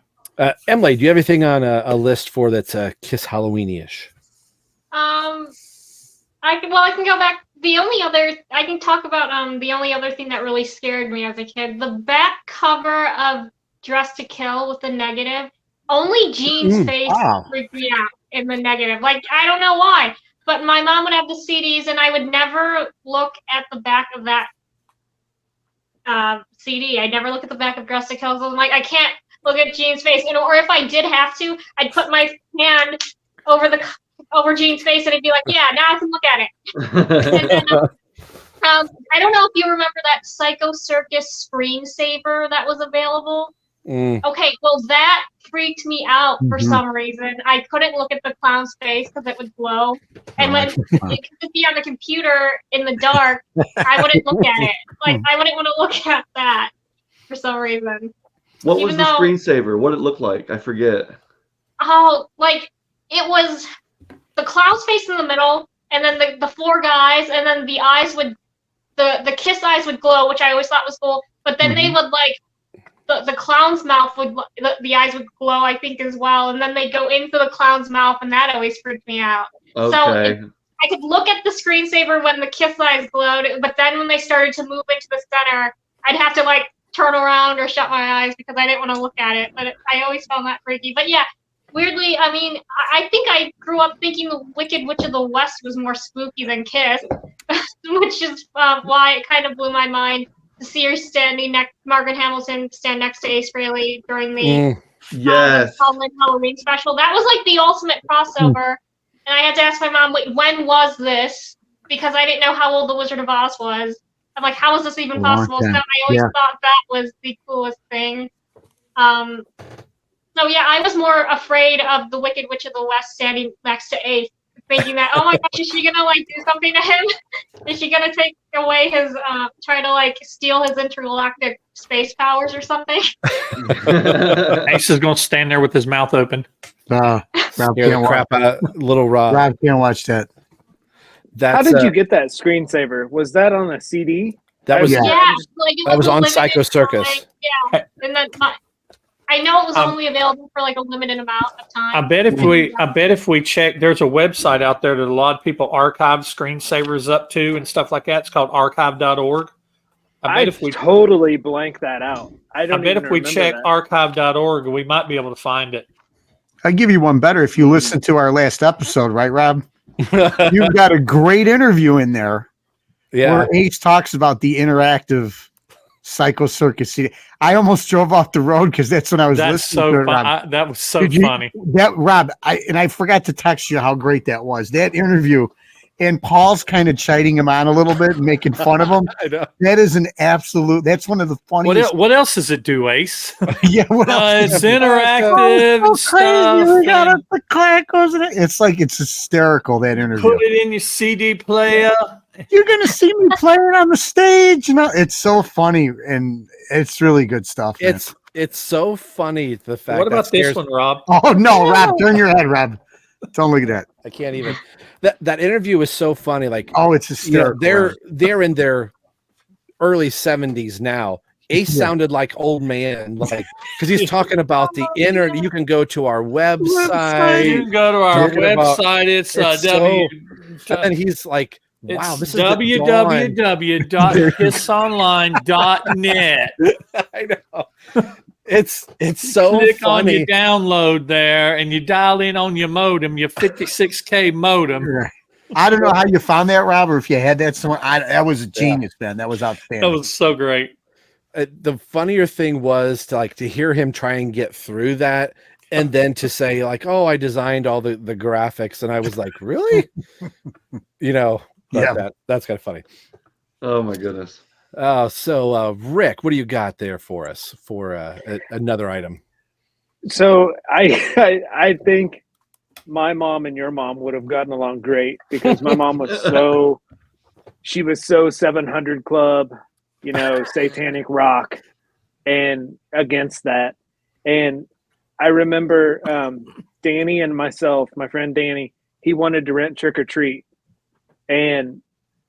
Emily, do you have anything on a list for that's Kiss Halloween-ish? I can go back. I can talk about the only other thing that really scared me as a kid. The back cover of Dressed to Kill with the negative. Only Gene's face freaked me out in the negative. Like, I don't know why, but my mom would have the CDs, and I would never look at the back of that CD. I'd never look at the back of Dressed to Kill. So I'm like, I can't look at Gene's face. Or if I did have to, I'd put my hand over Gene's face, and it'd be like, yeah, now I can look at it. And then, I don't know if you remember that Psycho Circus screensaver that was available. Okay, well, that freaked me out for some reason. I couldn't look at the clown's face because it would glow. And when it could be on the computer in the dark, I wouldn't look at it. Like, I wouldn't want to look at that for some reason. What was the screensaver? What did it look like? I forget. Oh, like, it was the clown's face in the middle, and then the four guys, and then the eyes would, the Kiss eyes would glow, which I always thought was cool. But then they would, like, the clown's mouth would, the eyes would glow, I think, as well. And then they go into the clown's mouth, and that always freaked me out. Okay. So I could look at the screensaver when the Kiss eyes glowed, but then when they started to move into the center, I'd have to, like, turn around or shut my eyes because I didn't want to look at it. But I always found that freaky. But yeah, weirdly, I mean, I think I grew up thinking the Wicked Witch of the West was more spooky than Kiss, which is why it kind of blew my mind to see her Margaret Hamilton stand next to Ace Frehley during the Halloween special. That was like the ultimate crossover. And I had to ask my mom, wait, when was this? Because I didn't know how old the Wizard of Oz was. I'm like, how is this even possible? So I always thought that was the coolest thing. So yeah, I was more afraid of the Wicked Witch of the West standing next to Ace, thinking that, oh my gosh, is she gonna like do something to him? Is she gonna take away his, try to like steal his intergalactic space powers or something? Ace is gonna stand there with his mouth open. Rob can't crap out, little Rob. Rob can't watch that. How did you get that screensaver? Was that on a CD? That was like that was on Psycho Circus. Yeah, and then I know it was only available for like a limited amount of time. I bet if we check, there's a website out there that a lot of people archive screensavers up to and stuff like that. It's called archive.org. I totally blanked that out. I bet if we check archive.org, we might be able to find it. I'll give you one better if you listen to our last episode, right, Rob? You've got a great interview in there where Ace talks about the interactive Psycho Circus CD. I almost drove off the road because that's when I was listening to it, Rob. That was so funny. Rob, I forgot to text you how great that was. That interview, and Paul's kind of chiding him on a little bit and making fun of him. I know. That is that's one of the funniest. What else does it do, Ace? Yeah, what else? It's interactive and stuff. We got the crackles in it. It's like, it's hysterical, that interview. Put it in your CD player. You're gonna see me playing on the stage. It's so funny, and it's really good stuff. It's so funny, the fact. What about this one, Rob? Oh no, Rob, turn your head, Rob. Don't look at that. I can't even. That interview is so funny. Like, it's hysterical. They're in their early 70s now. Ace sounded like old man, like, because he's talking about the internet. You can go to our website. You can go to our website. It's and he's like, wow, this is www.kissonline.net. I know. It's so Click funny. On your download there, and you dial in on your modem, your 56K modem. I don't know how you found that, Rob, or if you had that somewhere. That was a genius, man. That was outstanding. That was so great. The funnier thing was to hear him try and get through that, and then to say like, "Oh, I designed all the graphics," and I was like, "Really?" That's kind of funny. Oh my goodness. So Rick, what do you got there for us for another item? So I think my mom and your mom would have gotten along great, because my mom was she was so 700 Club, satanic rock, and against that. And I remember Danny and myself, my friend Danny, he wanted to rent Trick or Treat. And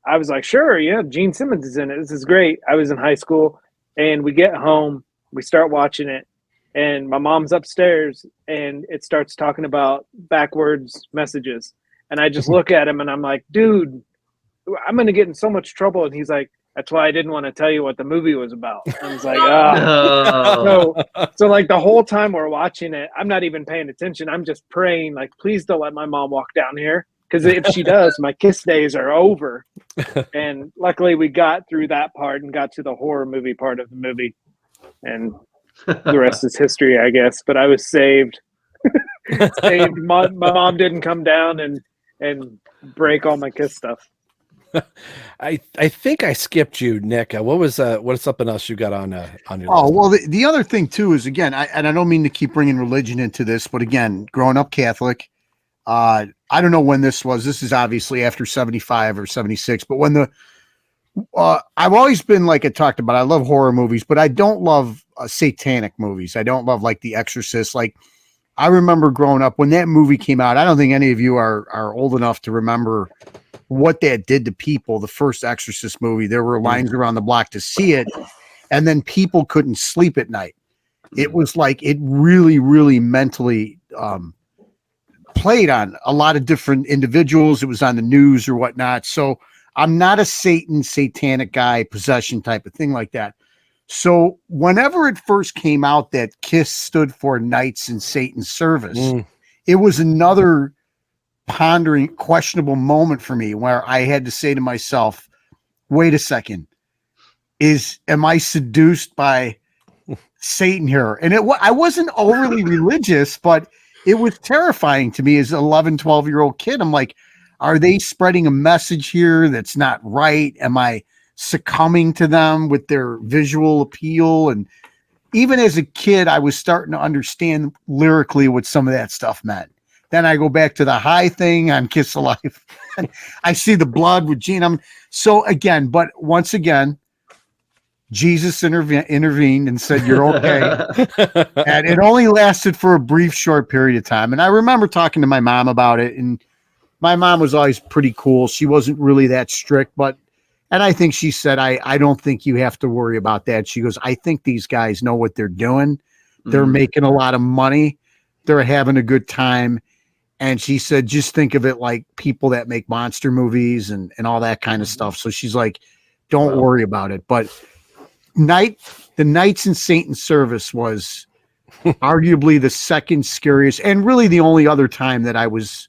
I was like, sure, yeah, Gene Simmons is in it. This is great. I was in high school, and we get home, we start watching it, and my mom's upstairs, and it starts talking about backwards messages. And I just look at him, and I'm like, dude, I'm going to get in so much trouble. And he's like, that's why I didn't want to tell you what the movie was about. I was like, So like the whole time we're watching it, I'm not even paying attention. I'm just praying, like, please don't let my mom walk down here. Because if she does, my Kiss days are over. And luckily we got through that part and got to the horror movie part of the movie. And the rest is history, I guess. But I was saved. Saved. My mom didn't come down and break all my Kiss stuff. I think I skipped you, Nick. What's something else you got on your list? Well, the other thing too is, again, I don't mean to keep bringing religion into this, but again, growing up Catholic, I don't know when this was. This is obviously after 75 or 76, but when I've always been, like I talked about, I love horror movies, but I don't love satanic movies. I don't love like The Exorcist. Like, I remember growing up when that movie came out. I don't think any of you are old enough to remember what that did to people. The first Exorcist movie, there were lines around the block to see it, and then people couldn't sleep at night. It was like, it really, really mentally played on a lot of different individuals. It was on the news or whatnot. So I'm not a satanic guy, possession type of thing like that. So whenever it first came out that KISS stood for Knights in Satan's Service, it was another pondering, questionable moment for me where I had to say to myself, wait a second, am I seduced by Satan here? And I wasn't overly religious, but it was terrifying to me as an 11, 12-year-old kid. I'm like, are they spreading a message here that's not right? Am I succumbing to them with their visual appeal? And even as a kid, I was starting to understand lyrically what some of that stuff meant. Then I go back to the high thing on Kiss Alive. I see the blood with Gene. So again, but once again, Jesus intervened and said, you're okay. And it only lasted for a brief, short period of time. And I remember talking to my mom about it, and my mom was always pretty cool. She wasn't really that strict, and I think she said, I don't think you have to worry about that. She goes, I think these guys know what they're doing. They're making a lot of money. They're having a good time. And she said, just think of it like people that make monster movies and all that kind of stuff. So she's like, don't worry about it. But the Knights in Satan's Service was arguably the second scariest, and really the only other time that I was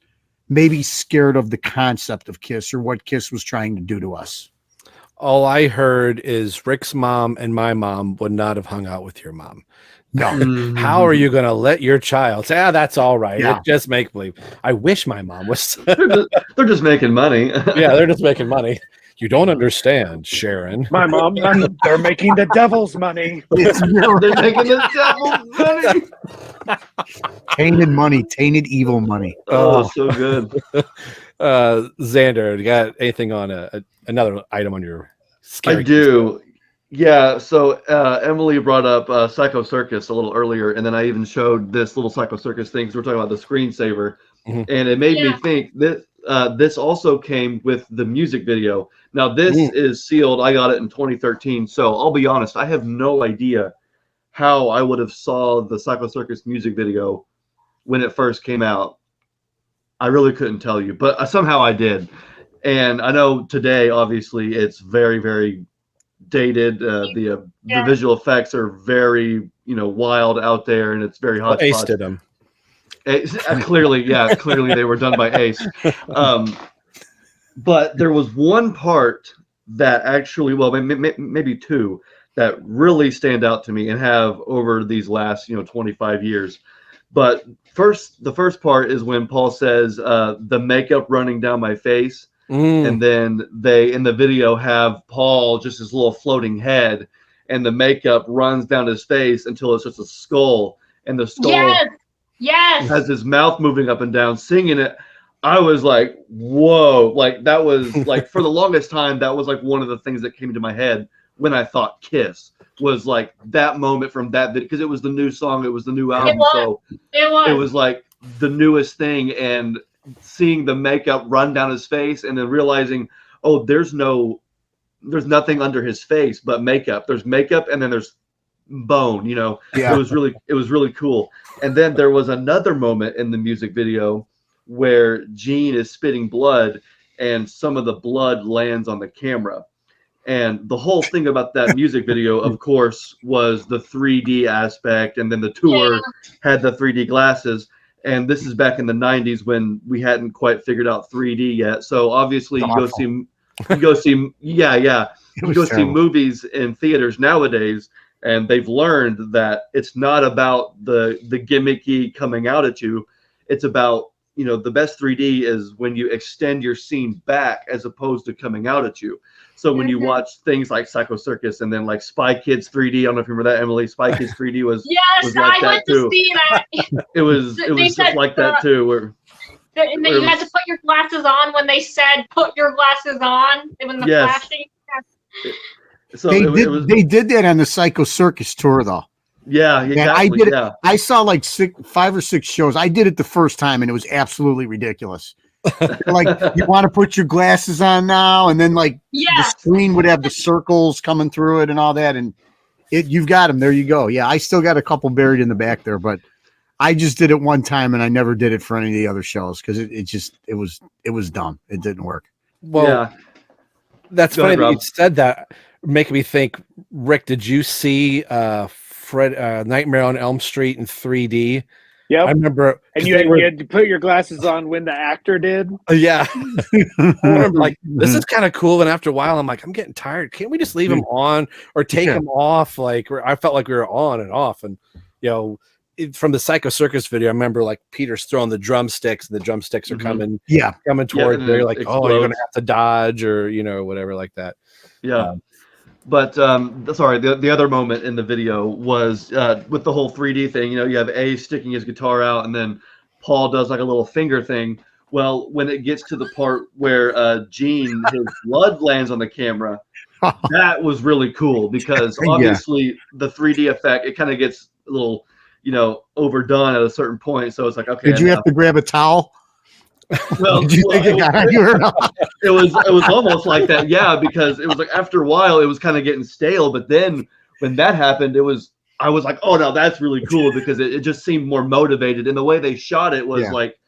maybe scared of the concept of KISS or what KISS was trying to do to us. All I heard is Rick's mom and my mom would not have hung out with your mom. No. How are you going to let your child say, that's all right. Yeah. It's just make believe. I wish my mom was. They're just making money. Yeah, they're just making money. You don't understand, Sharon. My mom, they're making the devil's money. They're making the devil's money. Tainted money, tainted evil money. Oh, so good. Xander, you got anything on another item on your scary? I do. Yeah, so Emily brought up Psycho Circus a little earlier, and then I even showed this little Psycho Circus thing because we're talking about the screensaver, and it made me think that this also came with the music video. Now, this is sealed. I got it in 2013, so I'll be honest, I have no idea how I would have saw the Psycho Circus music video when it first came out. I really couldn't tell you, but somehow I did. And I know today, obviously, it's very, very dated. The visual effects are very, wild out there, and it's very hot. Ace did them. Clearly they were done by Ace. But there was one part that actually, well, maybe two, that really stand out to me and have over these last 25 years. But the first part is when Paul says the makeup running down my face. And then they, in the video, have Paul, just his little floating head, and the makeup runs down his face until it's just a skull. And the skull, Yes. has his mouth moving up and down, singing it. I was like, whoa. Like, that was like, for the longest time, that was like one of the things that came into my head when I thought Kiss, was like that moment from that video, because it was the new song, it was the new album. It was like the newest thing, and seeing the makeup run down his face and then realizing, oh, there's nothing under his face but makeup. There's makeup and then there's bone, you know. It was really cool. And then there was another moment in the music video where Gene is spitting blood and some of the blood lands on the camera. And the whole thing about that music video, of course, was the 3D aspect, and then the tour had the 3D glasses. And this is back in the 90s when we hadn't quite figured out 3D yet. So obviously you go see movies in theaters nowadays, and they've learned that it's not about the gimmicky coming out at you. It's about, you know, the best 3D is when you extend your scene back as opposed to coming out at you. So when you watch things like Psycho Circus and then like Spy Kids 3D, I don't know if you remember that, Emily. Spy Kids 3D was yes, like I went to see that. It was just like that too. Where and then you had to put your glasses on when they said put your glasses on when the flashing. So they did that on the Psycho Circus tour though. Yeah, exactly. I did it. I saw like 5 or 6 shows. I did it the first time, and it was absolutely ridiculous. Like, you want to put your glasses on now, and then like the screen would have the circles coming through it and all that, and you've got them. There you go. Yeah, I still got a couple buried in the back there, but I just did it one time, and I never did it for any of the other shows because it was dumb. It didn't work. Well, that's funny that you said that, making me think. Rick, did you see Nightmare on Elm Street in 3D? Yeah, I remember. And you had to put your glasses on when the actor did. Yeah. I remember, like, this is kind of cool. And after a while, I'm like, I'm getting tired. Can't we just leave them on or take them off? Like, I felt like we were on and off. And, you know, from the Psycho Circus video, I remember like Peter's throwing the drumsticks, and the drumsticks are coming towards there. Like, oh, you're going to have to dodge, or, you know, whatever like that. Yeah. But sorry, the other moment in the video was with the whole 3D thing. You know, you have A sticking his guitar out, and then Paul does like a little finger thing. Well, when it gets to the part where Gene, his blood lands on the camera, that was really cool, because obviously the 3D effect, it kind of gets a little, you know, overdone at a certain point. So it's like, okay. Did you have to grab a towel? Well, it was almost like that, because it was like after a while it was kind of getting stale. But then when that happened, I was like, oh no, that's really cool, because it just seemed more motivated. And the way they shot it was like,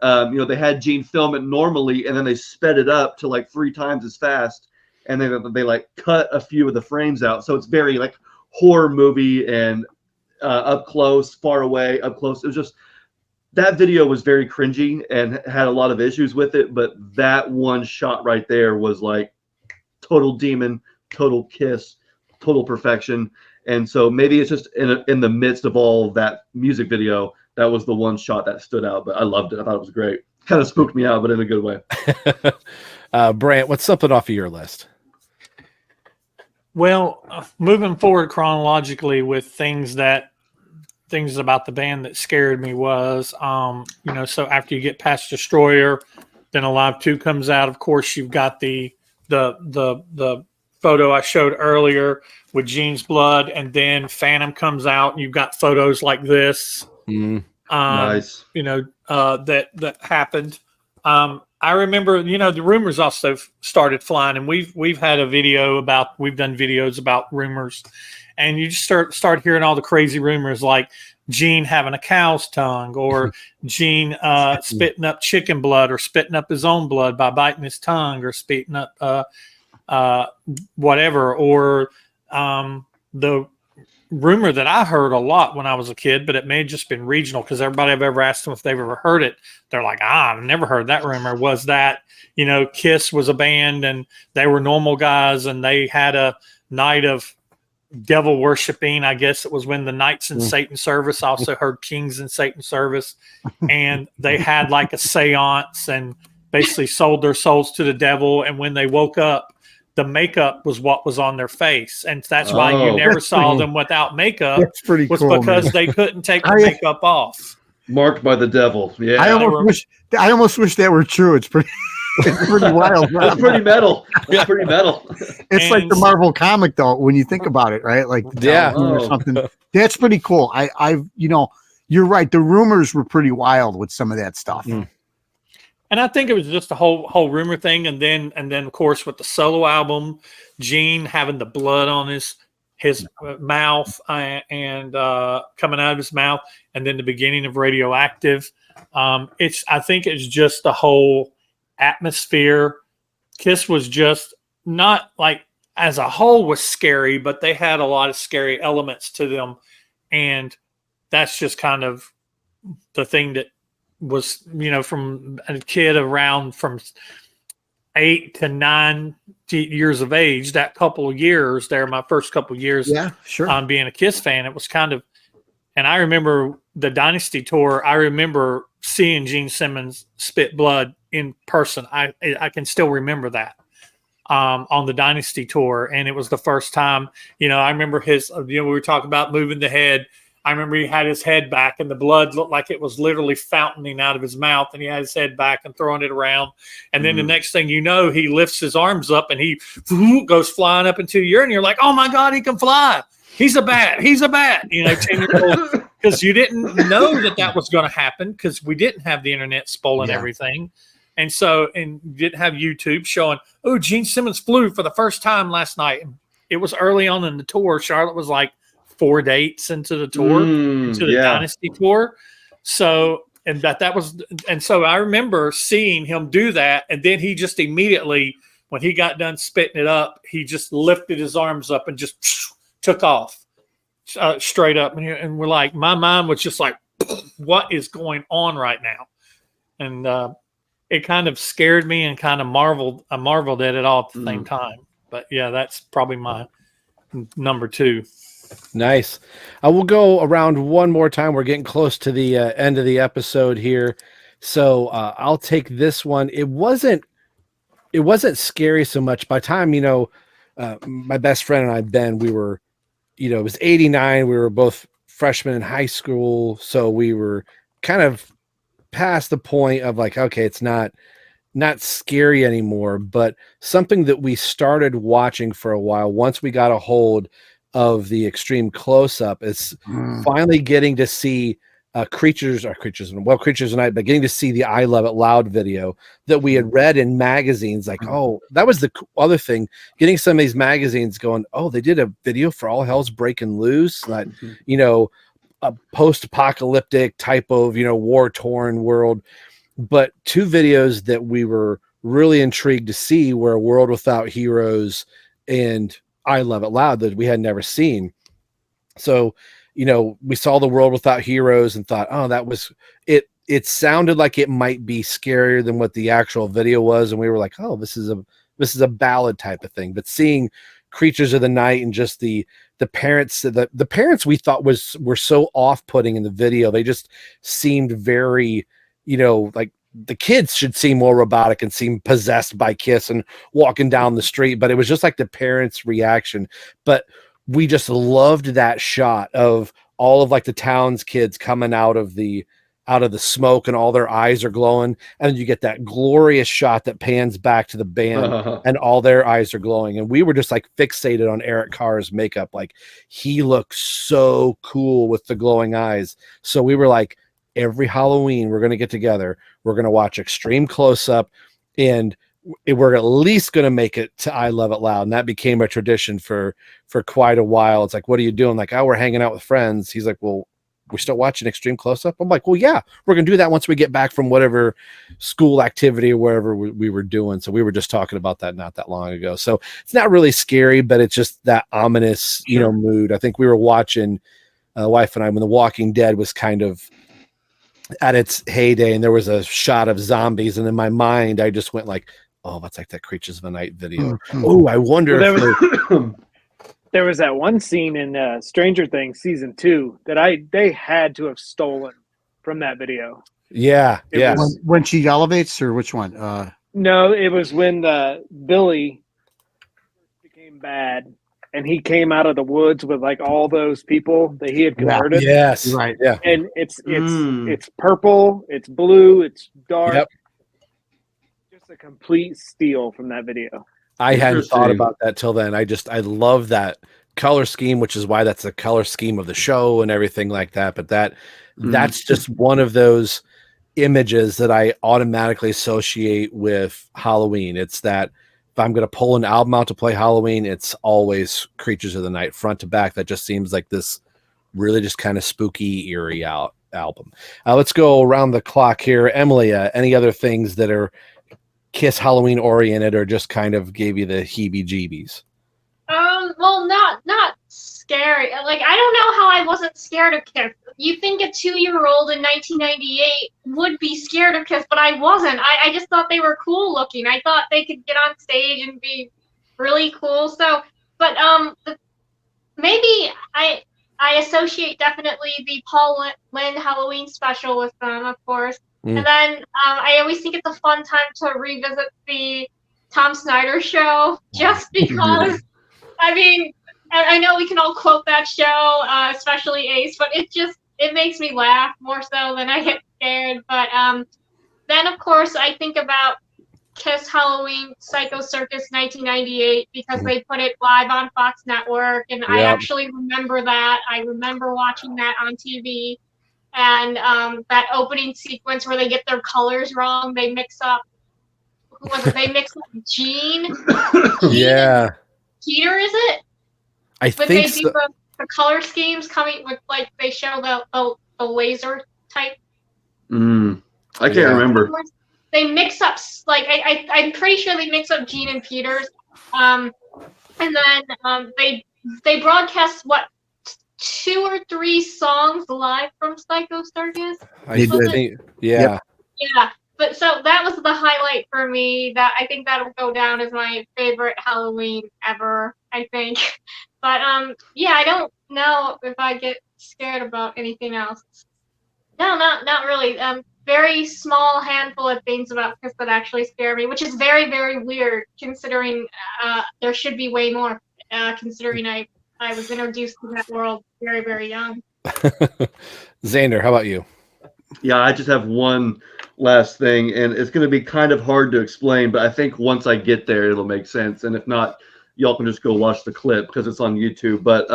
you know, they had Gene film it normally, and then they sped it up to like 3 times as fast, and then they like cut a few of the frames out, so it's very like horror movie and up close, far away, up close. It was just. That video was very cringy and had a lot of issues with it, but that one shot right there was like total demon, total Kiss, total perfection. And so maybe it's just in the midst of all of that music video, that was the one shot that stood out. But I loved it. I thought it was great. Kind of spooked me out, but in a good way. Brant, what's something off of your list? Well, moving forward chronologically with things about the band that scared me was, you know, so after you get past Destroyer, then Alive 2 comes out. Of course, you've got the photo I showed earlier with Gene's blood, and then Phantom comes out, and you've got photos like this. Nice. You know, that happened. I remember, you know, the rumors also started flying, and we've had we've done videos about rumors. And you just start hearing all the crazy rumors, like Gene having a cow's tongue, or Gene spitting up chicken blood, or spitting up his own blood by biting his tongue, or spitting up whatever. Or the rumor that I heard a lot when I was a kid, but it may have just been regional, because everybody I've ever asked them if they've ever heard it, they're like, I've never heard that rumor, was that, you know, Kiss was a band and they were normal guys, and they had a night of devil worshiping. I guess it was when the Knights in Satan service, also heard Kings in Satan service, and they had like a seance and basically sold their souls to the devil. And when they woke up, the makeup was what was on their face, and that's why you never saw them without makeup. That's pretty was cool, because man. they couldn't take the makeup off. Marked by the devil. Yeah. I almost wish that were true. It's pretty wild. That's pretty metal. That's pretty metal. It's like the Marvel comic, though, when you think about it, right? Like or something. That's pretty cool. You're right. The rumors were pretty wild with some of that stuff. And I think it was just a whole rumor thing, and then of course with the solo album, Gene having the blood on his mouth and coming out of his mouth, and then the beginning of Radioactive. I think it's just the whole atmosphere. Kiss was just not like as a whole was scary, but they had a lot of scary elements to them, and that's just kind of the thing that was, from a kid around from 8 to 9 years of age, that couple of years there, my first couple of years, being a Kiss fan, it was kind of, and I remember the Dynasty tour. I remember seeing Gene Simmons spit blood in person. I can still remember that on the Dynasty tour, and it was the first time. I remember his. We were talking about moving the head. I remember he had his head back, and the blood looked like it was literally fountaining out of his mouth, and he had his head back and throwing it around. And then the next thing you know, he lifts his arms up, and he goes flying up into the air, and you're like, oh, my God, he can fly. He's a bat. He's a bat. 10-year-old, because you didn't know that was going to happen because we didn't have the internet spoiling everything. And you didn't have YouTube showing, oh, Gene Simmons flew for the first time last night. It was early on in the tour. Charlotte was like 4 dates into the tour, into the Dynasty tour. So, so I remember seeing him do that. And then he just immediately, when he got done spitting it up, he just lifted his arms up and just took off straight up. And we're like, my mind was just like, what is going on right now? And it kind of scared me and kind of marveled at it all at the same time. But yeah, that's probably my number 2. Nice. I will go around one more time. We're getting close to the end of the episode here. So I'll take this one. It wasn't scary so much. By the time, my best friend and I, Ben, we were, it was 89. We were both freshmen in high school. So we were kind of past the point of like, okay, it's not scary anymore, but something that we started watching for a while once we got a hold of the extreme close-up is finally getting to see Creatures Unite, but getting to see the I Love It Loud video that we had read in magazines. Like, oh, that was the other thing, getting some of these magazines going, oh, they did a video for All Hell's Breaking Loose, that, a post-apocalyptic type of, war-torn world. But 2 videos that we were really intrigued to see were A World Without Heroes and I Love It Loud, that we had never seen. So, we saw The World Without Heroes and thought, oh, that was it. It sounded like it might be scarier than what the actual video was. And we were like, oh, this is a ballad type of thing. But seeing Creatures of the Night and just the parents, the parents we thought were so off-putting in the video. They just seemed very, like the kids should seem more robotic and seem possessed by Kiss and walking down the street, but it was just like the parents' reaction. But we just loved that shot of all of like the town's kids coming out of the smoke and all their eyes are glowing. And you get that glorious shot that pans back to the band and all their eyes are glowing. And we were just like fixated on Eric Carr's makeup. Like, he looks so cool with the glowing eyes. So we were like, every Halloween we're going to get together. We're going to watch Extreme Close-Up, and we're at least going to make it to I Love It Loud. And that became a tradition for quite a while. It's like, what are you doing? Like, oh, we're hanging out with friends. He's like, well, we're still watching Extreme Close-Up. I'm like, well, yeah, we're going to do that once we get back from whatever school activity or wherever we were doing. So we were just talking about that not that long ago. So it's not really scary, but it's just that ominous, mood. I think we were watching, wife and I, when The Walking Dead was kind of at its heyday, and there was a shot of zombies, and in my mind I just went like, oh, that's like that Creatures of the Night video. Oh, I wonder there was that one scene in Stranger Things season 2 that they had to have stolen from that video. Yeah. When she elevates, or which one? No, it was when Billy became bad and he came out of the woods with like all those people that he had converted. Yes. Right. Yeah. And it's purple, it's blue, it's dark. Yep. Just a complete steal from that video. I hadn't thought about that till then. I love that color scheme, which is why that's the color scheme of the show and everything like that. But that's just one of those images that I automatically associate with Halloween. It's that if I'm going to pull an album out to play Halloween, it's always Creatures of the Night front to back. That just seems like this really just kind of spooky, eerie album. Let's go around the clock here. Emily, any other things that are Kiss Halloween oriented or just kind of gave you the heebie-jeebies? Well, not scary. Like, I don't know how I wasn't scared of Kiss. You think a 2-year-old in 1998 would be scared of Kiss, but I wasn't. I just thought they were cool looking. I thought they could get on stage and be really cool. So, but maybe I associate definitely the Paul Lynde Halloween special with them, of course. And then I always think it's a fun time to revisit the Tom Snyder show, just because, I mean, I know we can all quote that show, especially Ace, but it makes me laugh more so than I get scared. But then, of course, I think about Kiss Halloween Psycho Circus 1998 because they put it live on Fox Network, and I actually remember that. I remember watching that on TV. And that opening sequence where they get their colors wrong, they mix up. Who was it? They mix up Gene. Yeah. Peter, is it? I but think they do the color schemes coming with, like, they show the laser type. I can't remember. They mix up, like, I'm pretty sure they mix up Gene and Peter's. And then they broadcast what? 2 or 3 songs live from Psycho Circus. I think, yeah. Yeah, but so that was the highlight for me. That I think that'll go down as my favorite Halloween ever, I think. But yeah, I don't know if I get scared about anything else. No, not really. Very small handful of things about Kiss that actually scare me, which is very, very weird considering there should be way more. Considering I was introduced to that world very, very young. Xander, how about you? Yeah, I just have one last thing, and it's going to be kind of hard to explain, but I think once I get there, it'll make sense. And if not, y'all can just go watch the clip because it's on YouTube. But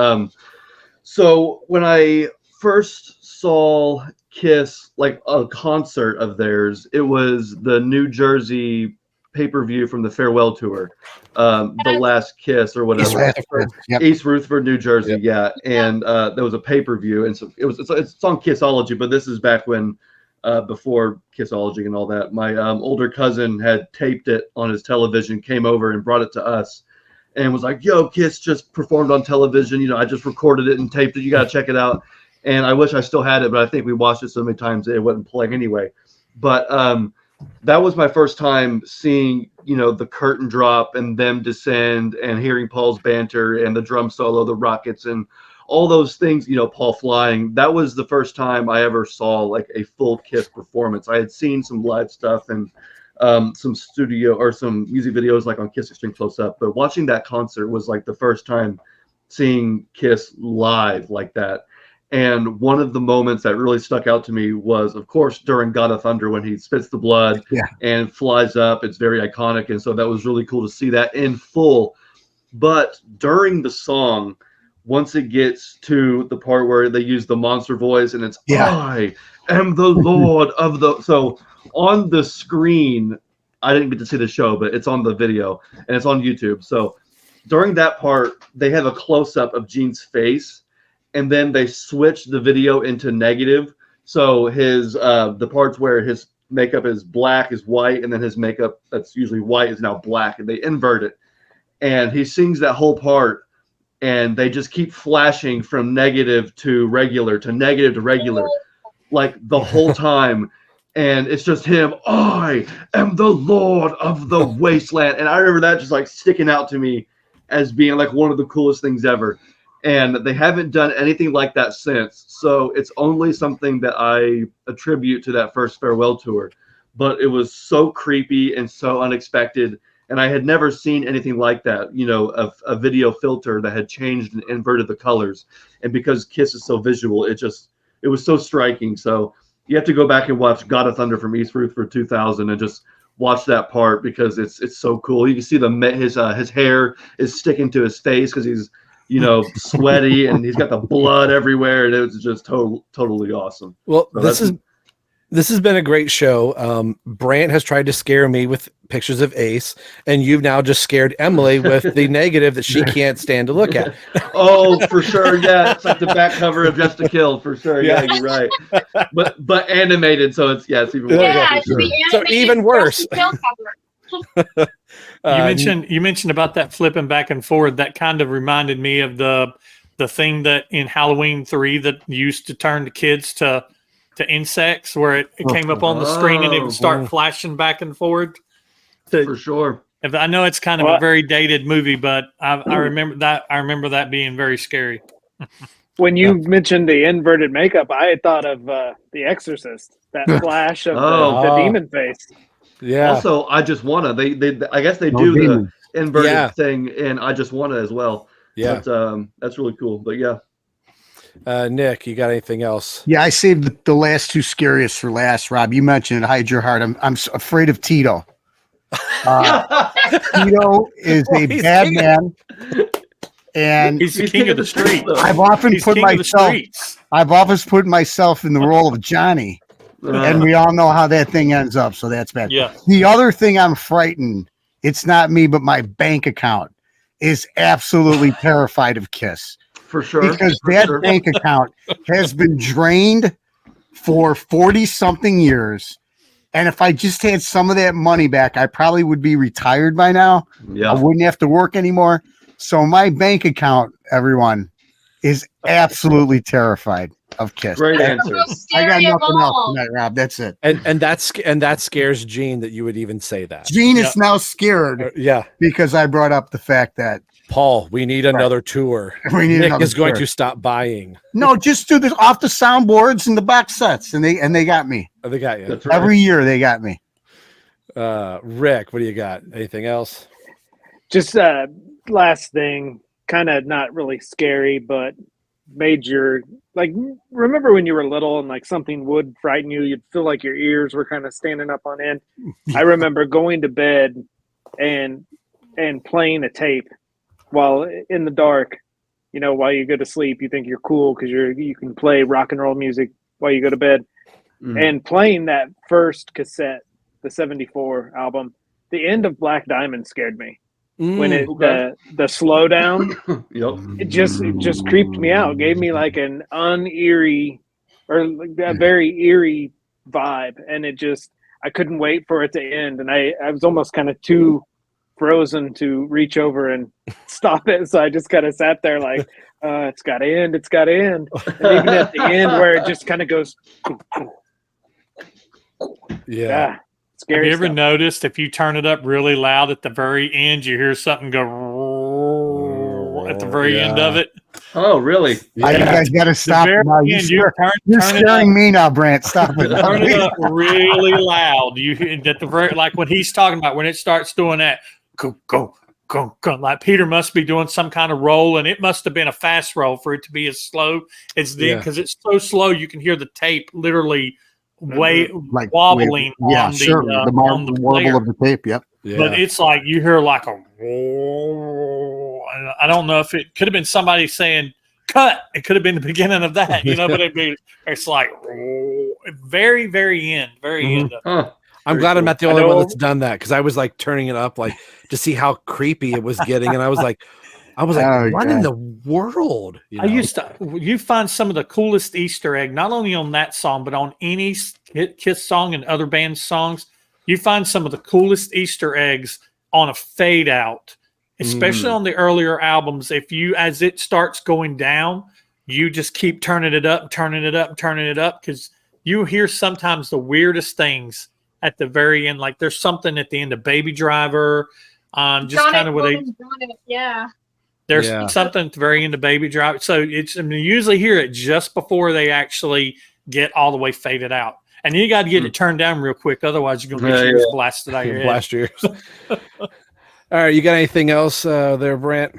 so when I first saw Kiss, like a concert of theirs, it was the New Jersey pay-per-view from the farewell tour, The Last Kiss or whatever. East Rutherford, New Jersey, yeah. And there was a pay-per-view, and so it's on Kissology, but this is back when before Kissology and all that. My older cousin had taped it on his television, came over and brought it to us, and was like, "Yo, Kiss just performed on television. You know, I just recorded it and taped it. You got to check it out." And I wish I still had it, but I think we watched it so many times that it wasn't playing anyway. But that was my first time seeing, you know, the curtain drop and them descend and hearing Paul's banter and the drum solo, the rockets and all those things, you know, Paul flying. That was the first time I ever saw like a full Kiss performance. I had seen some live stuff and some studio or some music videos like on Kiss Extreme Close Up, but watching that concert was like the first time seeing Kiss live like that. And one of the moments that really stuck out to me was, of course, during God of Thunder when he spits the blood and flies up. It's very iconic. And so that was really cool to see that in full. But during the song, once it gets to the part where they use the monster voice and it's, I am the Lord of the... So on the screen, I didn't get to see the show, but it's on the video and it's on YouTube. So during that part, they have a close-up of Gene's face. And then they switch the video into negative. So his the parts where his makeup is black is white, and then his makeup that's usually white is now black, and they invert it. And he sings that whole part, and they just keep flashing from negative to regular to negative to regular, like the whole time. And it's just him, I am the Lord of the Wasteland. And I remember that just like sticking out to me as being like one of the coolest things ever. And they haven't done anything like that since. So it's only something that I attribute to that first farewell tour. But it was so creepy and so unexpected. and I had never seen anything like that. You know, a video filter that had changed and inverted the colors, and because Kiss is so visual, it was so striking. So you have to go back and watch God of Thunder from East Rutherford 2000 and just watch that part because it's so cool. You can see his hair is sticking to his face because he's, you know, sweaty and he's got the blood everywhere, and it was just totally awesome. Well, so this has been a great show. Brant has tried to scare me with pictures of Ace, and you've now just scared Emily with the negative that she can't stand to look at. Oh, for sure. Yeah. It's like the back cover of Just to Kill, for sure. Yeah, you're right. But animated, so it's even worse. Yeah, it's Sure. the So animated even worse. Just to Kill cover. You mentioned about that flipping back and forward. That kind of reminded me of the thing that in Halloween 3 that used to turn the kids to insects, where it came up on the screen and it would start flashing back and forward. For sure. I know it's kind of a very dated movie, but I remember that. I remember that being very scary. When you mentioned the inverted makeup, I had thought of The Exorcist. That flash of the demon face. Yeah. Also, I Just Wanna. They I guess they do the inverted thing in I Just Wanna as well. Yeah. But, that's really cool. But yeah. Nick, you got anything else? Yeah, I saved the last two scariest for last. Rob, you mentioned it, Hide Your Heart. I'm afraid of Tito. Tito is a bad man, and he's the king of the street. I've often put myself in the role of Johnny, and we all know how that thing ends up. So that's bad. Yeah. The other thing I'm frightened, it's not me, but my bank account is absolutely terrified of Kiss. For sure. Because bank account has been drained for 40-something years. And if I just had some of that money back, I probably would be retired by now. Yeah. I wouldn't have to work anymore. So my bank account, everyone, is absolutely terrified of Kiss. Great answer. I got nothing else tonight, Rob. That's it. And that scares Gene that you would even say that. Gene is now scared. Because I brought up the fact that Paul, we need another tour. Nick is going to stop buying. No, just do this off the soundboards and the box sets, and they got me. Oh, they got you. That's right. Every year they got me. Rick, what do you got? Anything else? Just last thing, kind of not really scary, but major. Like, remember when you were little and like something would frighten you? You'd feel like your ears were kind of standing up on end. I remember going to bed and playing a tape while in the dark, you know, while you go to sleep. You think you're cool because you can play rock and roll music while you go to bed. And playing that first cassette, the 74 album, the end of Black Diamond scared me. When the slowdown, it just creeped me out, gave me like an uneerie or like a very eerie vibe, and I couldn't wait for it to end, and I was almost kind of too frozen to reach over and stop it, so I just kind of sat there like, it's got to end, and even at the end where it just kind of goes, Have you ever noticed if you turn it up really loud at the very end, you hear something go at the very end of it? Oh, really? I guys got to stop now. You're scaring me now, Brant. Stop it. Turn it up really loud. You at the very, like when he's talking about when it starts doing that, go. Like Peter must be doing some kind of roll, and it must have been a fast roll for it to be as slow as because it's so slow you can hear the tape literally wobbling on the warble of the tape. Yep. But it's like you hear like a I don't know if it could have been somebody saying cut. It could have been the beginning of that, you know, but it's like very, very end. I'm glad I'm not the only one that's done that, because I was like turning it up like to see how creepy it was getting, and I was like, what in the world? You know? You find some of the coolest Easter egg, not only on that song, but on any Kiss song and other band songs. You find some of the coolest Easter eggs on a fade out, especially on the earlier albums. As it starts going down, you just keep turning it up, because you hear sometimes the weirdest things at the very end. Like there's something at the end of Baby Driver, just kind of where there's something at the very end of Baby Driver. So you usually hear it just before they actually get all the way faded out. And you got to get it turned down real quick. Otherwise, you're going to get your ears blasted out your head. Blast your ears. All right, you got anything else there, Brant?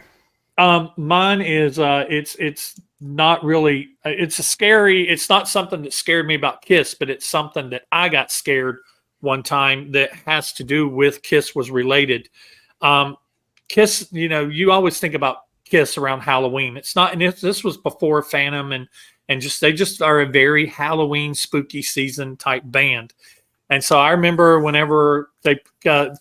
Mine is it's not really it's not something that scared me about Kiss, but it's something that I got scared one time that has to do with Kiss, was related. Kiss, you always think about Kiss around Halloween. It's not, and this was before Phantom and they just are a very Halloween spooky season type band. And so I remember whenever they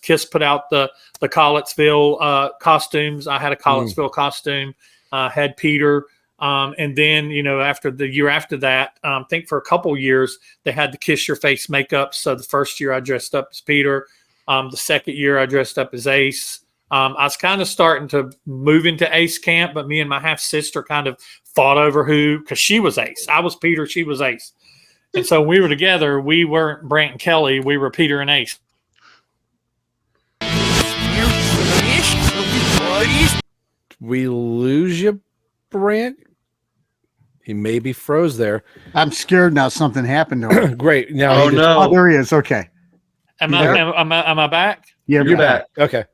Kiss put out the Collettsville costumes, I had a Collettsville costume, had Peter. And then, after the year after that, I think for a couple years, they had the Kiss Your Face makeup. So the first year I dressed up as Peter. The second year I dressed up as Ace. I was kind of starting to move into Ace camp, but me and my half sister kind of fought over who, because she was Ace. I was Peter, she was Ace. And so we were together. We weren't Brant and Kelly. We were Peter and Ace. We lose you, Brant? He maybe froze there. I'm scared now something happened to him. Great. Now no. Oh, there he is. Okay. Am I back? Yeah, you're back. Okay.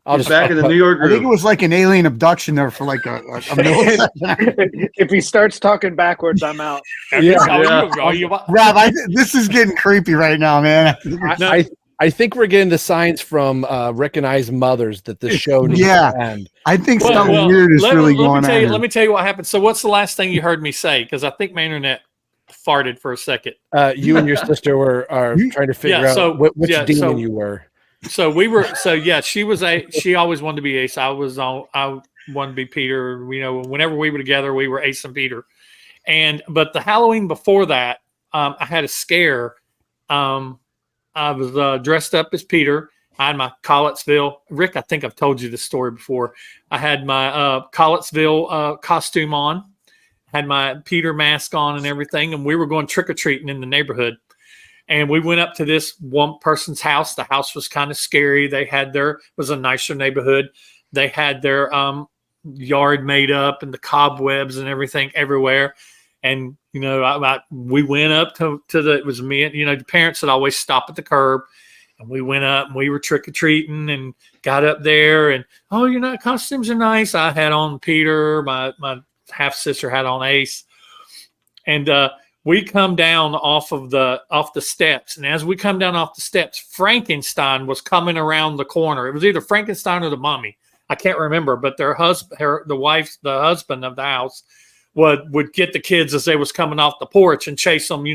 I'll just back in the New York group. I think it was like an alien abduction there for like a millisecond. If he starts talking backwards, I'm out. Rob, this is getting creepy right now, man. I think we're getting the signs from Rick and I's mothers that the show needs to end. I think something weird is really going on. Let me tell you what happened. So what's the last thing you heard me say? Because I think my internet farted for a second. You and your sister are trying to figure out which demon you were. So she always wanted to be Ace. I wanted to be Peter. Whenever we were together, we were Ace and Peter. But the Halloween before that, I had a scare. I was dressed up as Peter. I had my Collettsville. Rick, I think I've told you this story before. I had my Collettsville costume on, had my Peter mask on and everything, and we were going trick-or-treating in the neighborhood. And we went up to this one person's house. The house was kind of scary. Was a nicer neighborhood. They had their yard made up and the cobwebs and everything everywhere. And, we went up to it was me and, the parents would always stop at the curb, and we went up and we were trick-or-treating and got up there and, costumes are nice. I had on Peter, my half sister had on Ace. And, we come down off the steps, and as we come down off the steps, Frankenstein was coming around the corner. It was either Frankenstein or the mummy. I can't remember, but the husband of the house would get the kids as they was coming off the porch and chase them,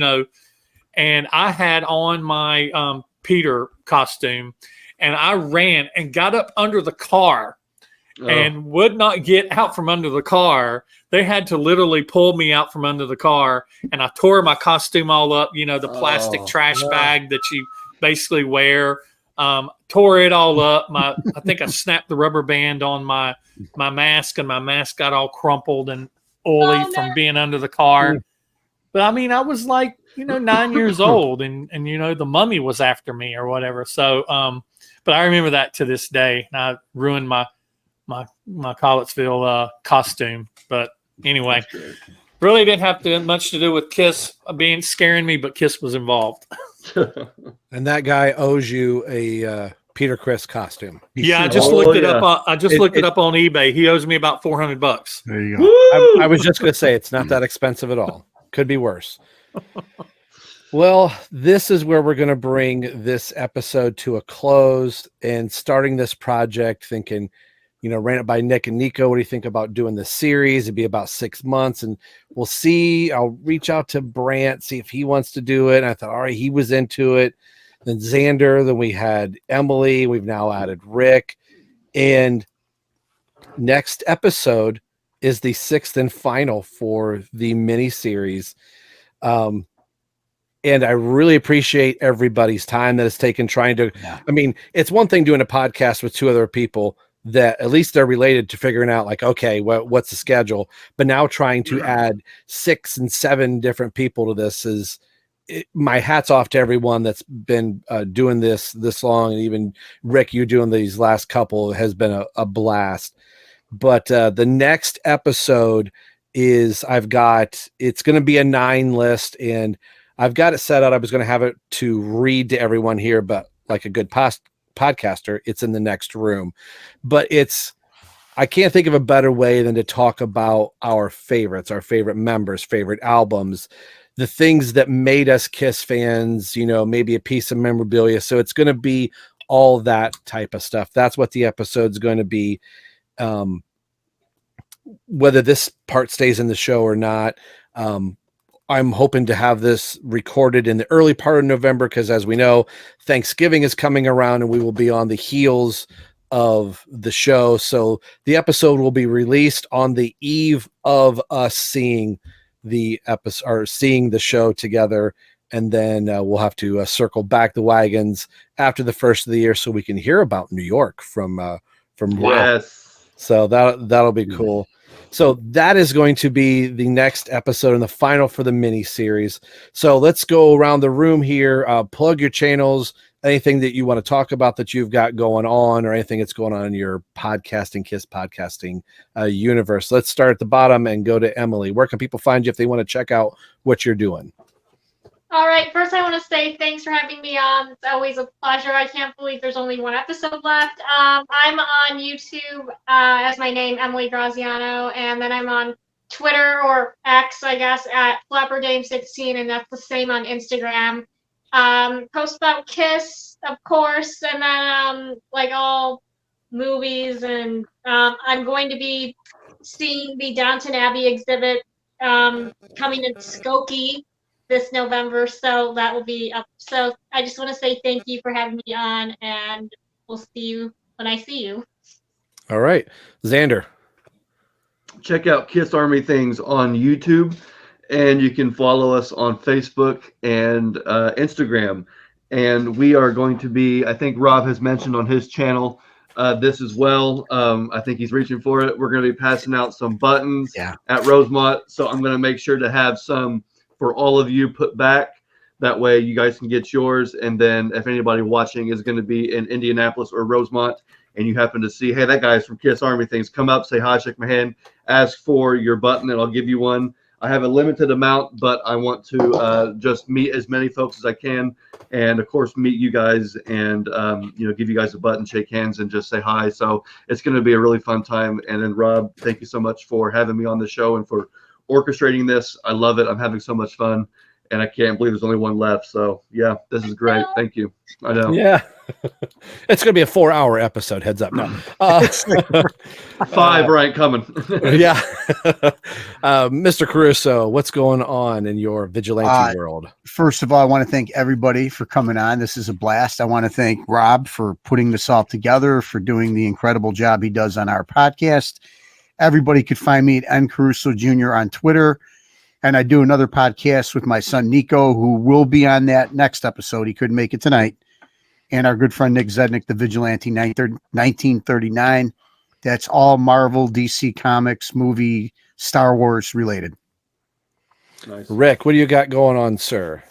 And I had on my Peter costume, and I ran and got up under the car and would not get out from under the car. They had to literally pull me out from under the car, and I tore my costume all up, the plastic trash bag that you basically wear. Tore it all up. I think I snapped the rubber band on my mask, and my mask got all crumpled and oily from being under the car. But I mean, I was like, 9 years old, and the mummy was after me or whatever. So, but I remember that to this day. And I ruined my Collettsville costume. But anyway, really didn't have much to do with Kiss scaring me, but Kiss was involved. And that guy owes you a Peter Criss costume. Yeah, I just looked it up. I just looked it up on eBay. He owes me about $400. There you go. I was just going to say it's not that expensive at all. Could be worse. Well, this is where we're going to bring this episode to a close, and starting this project, thinking, ran it by Nick and Nikko. What do you think about doing this series? It'd be about 6 months, and we'll see. I'll reach out to Brant, see if he wants to do it. And I thought, all right, he was into it. Then Xander, then we had Emily. We've now added Rick. And next episode is the 6th and final for the mini series. And I really appreciate everybody's time that it's taken trying to, I mean, it's one thing doing a podcast with 2 other people that at least they're related to figuring out like, okay, what's the schedule? But now trying to add 6 and 7 different people to this my hat's off to everyone that's been doing this long. And even Rick, you doing these last couple has been a blast. But the next episode is it's going to be a 9 list, and I've got it set out. I was going to have it to read to everyone here, but like a good podcaster, it's in the next room. But I can't think of a better way than to talk about our favorites, our favorite members, favorite albums, the things that made us Kiss fans, maybe a piece of memorabilia. So it's going to be all that type of stuff. That's what the episode's going to be. Whether this part stays in the show or not, I'm hoping to have this recorded in the early part of November, because as we know, Thanksgiving is coming around and we will be on the heels of the show. So the episode will be released on the eve of us seeing the episode or seeing the show together. And then we'll have to circle back the wagons after the first of the year so we can hear about New York from yes. So that'll be cool. So that is going to be the next episode and the final for the mini series. So let's go around the room here. Plug your channels, anything that you want to talk about that you've got going on, or anything that's going on in your podcasting, Kiss podcasting universe. Let's start at the bottom and go to Emily. Where can people find you if they want to check out what you're doing? All right. First, I want to say thanks for having me on. It's always a pleasure. I can't believe there's only one episode left. I'm on YouTube as my name, Emily Graziano, and then I'm on Twitter or X, I guess, at FlapperDame16, and that's the same on Instagram. Post about Kiss, of course, and then like all movies, and I'm going to be seeing the Downton Abbey exhibit coming in Skokie this November, so that will be up. So I just want to say thank you for having me on, and we'll see you when I see you. All right, Xander. Check out Kiss Army Things on YouTube, and you can follow us on Facebook and Instagram. And we are going to be, I think Rob has mentioned on his channel this as well. I think he's reaching for it. We're going to be passing out some buttons at Rosemont, so I'm going to make sure to have some for all of you put back. That way you guys can get yours. And then if anybody watching is going to be in Indianapolis or Rosemont and you happen to see, hey, that guy's from Kiss Army Things, come up, say hi, shake my hand, ask for your button, and I'll give you one. I have a limited amount, but I want to just meet as many folks as I can. And of course, meet you guys and, give you guys a button, shake hands, and just say hi. So it's going to be a really fun time. And then Rob, thank you so much for having me on the show and for orchestrating this. I love it. I'm having so much fun, and I can't believe there's only one left. So yeah, this is great. Thank you. I know. Yeah. It's going to be a 4-hour episode. Heads up. No. 5 right coming. Yeah. Mr. Caruso, what's going on in your vigilante world? First of all, I want to thank everybody for coming on. This is a blast. I want to thank Rob for putting this all together, for doing the incredible job he does on our podcast. Everybody could find me at N. Caruso Jr. on Twitter. And I do another podcast with my son, Nikko, who will be on that next episode. He couldn't make it tonight. And our good friend, Nick Zednick, the Vigilante 1939. That's all Marvel, DC Comics, movie, Star Wars related. Nice. Rick, what do you got going on, sir?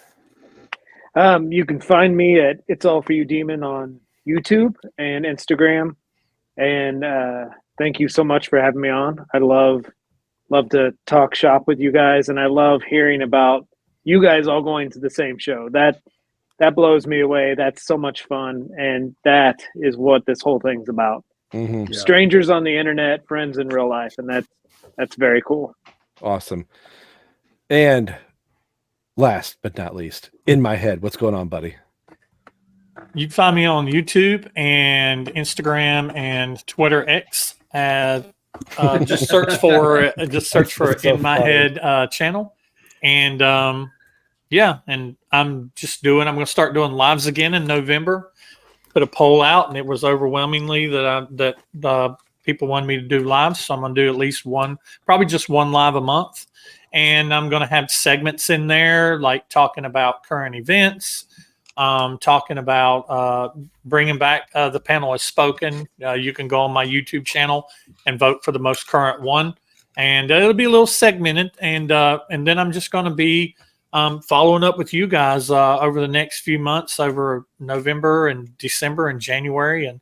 You can find me at It's All For You Demon on YouTube and Instagram. And thank you so much for having me on. I love to talk shop with you guys, and I love hearing about you guys all going to the same show. That blows me away. That's so much fun, and that is what this whole thing's about. Mm-hmm. Yeah. Strangers on the internet, friends in real life, and that's very cool. Awesome. And last but not least, in my head, what's going on, buddy? You can find me on YouTube and Instagram and Twitter X. Just search for In My Head channel, and and I'm going to start doing lives again in November. Put a poll out, and it was overwhelmingly that people wanted me to do lives, so I'm going to do at least one, probably just one live a month, and I'm going to have segments in there like talking about current events. Talking about bringing back The Panel Has Spoken. You can go on my YouTube channel and vote for the most current one, and it'll be a little segmented. And then I'm just going to be following up with you guys over the next few months, over November and December and January, and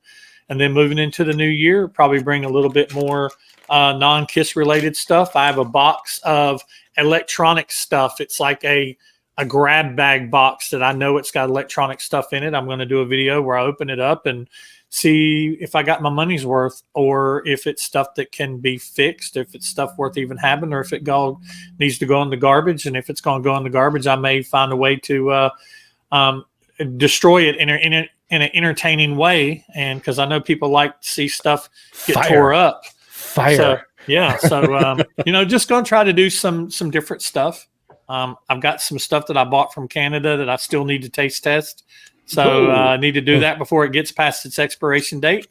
then moving into the new year, probably bring a little bit more non-Kiss related stuff. I have a box of electronic stuff. It's like a a grab bag box that I know it's got electronic stuff in it. I'm going to do a video where I open it up and see if I got my money's worth, or if it's stuff that can be fixed, if it's stuff worth even having, or if it needs to go in the garbage. And if it's going to go in the garbage, I may find a way to destroy it in an entertaining way. And because I know people like to see stuff get tore up. So, yeah. So, just going to try to do some different stuff. I've got some stuff that I bought from Canada that I still need to taste test. So I need to do that before it gets past its expiration date.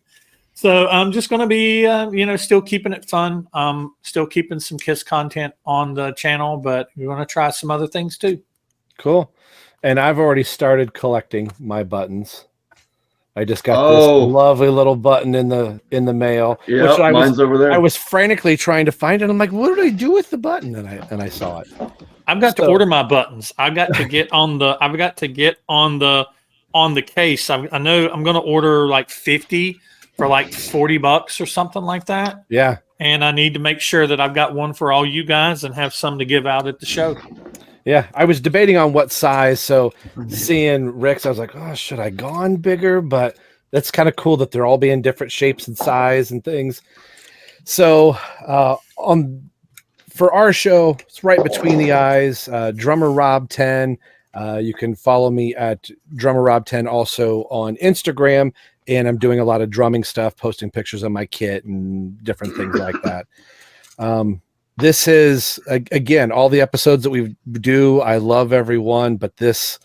So I'm just going to be, still keeping it fun. Still keeping some KISS content on the channel, but we're going to try some other things too. Cool. And I've already started collecting my buttons. I just got this lovely little button in the mail. Yeah, mine's over there. I was frantically trying to find it. I'm like, what did I do with the button? And I saw it. I've got to order my buttons. I've got to get on the case. I know I'm going to order like 50 for like $40 or something like that. Yeah. And I need to make sure that I've got one for all you guys and have some to give out at the show. Yeah. I was debating on what size. So seeing Rick's, I was like, oh, should I go on bigger? But that's kind of cool that they're all being different shapes and size and things. So for our show, it's Right Between the Eyes, Drummer Rob 10. You can follow me at Drummer Rob 10 also on Instagram, and I'm doing a lot of drumming stuff, posting pictures of my kit and different things like that. This is again all the episodes that we do. I love everyone, but this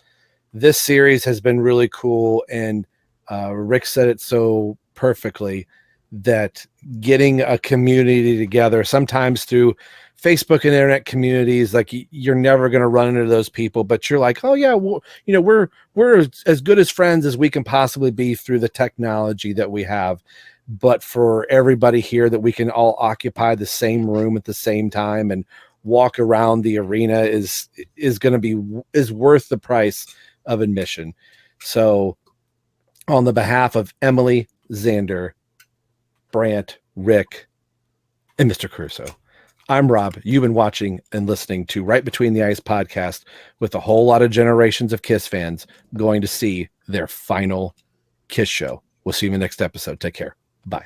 series has been really cool, and Rick said it so perfectly that getting a community together, sometimes through Facebook and internet communities, like you're never going to run into those people, but you're like, oh yeah, well, we're as good as friends as we can possibly be through the technology that we have. But for everybody here, that we can all occupy the same room at the same time and walk around the arena is worth the price of admission. So on the behalf of Emily, Xander, Brant, Rick, and Mr. Crusoe, I'm Rob. You've been watching and listening to Right Between the Eyes podcast with a whole lot of generations of KISS fans going to see their final KISS show. We'll see you in the next episode. Take care. Bye.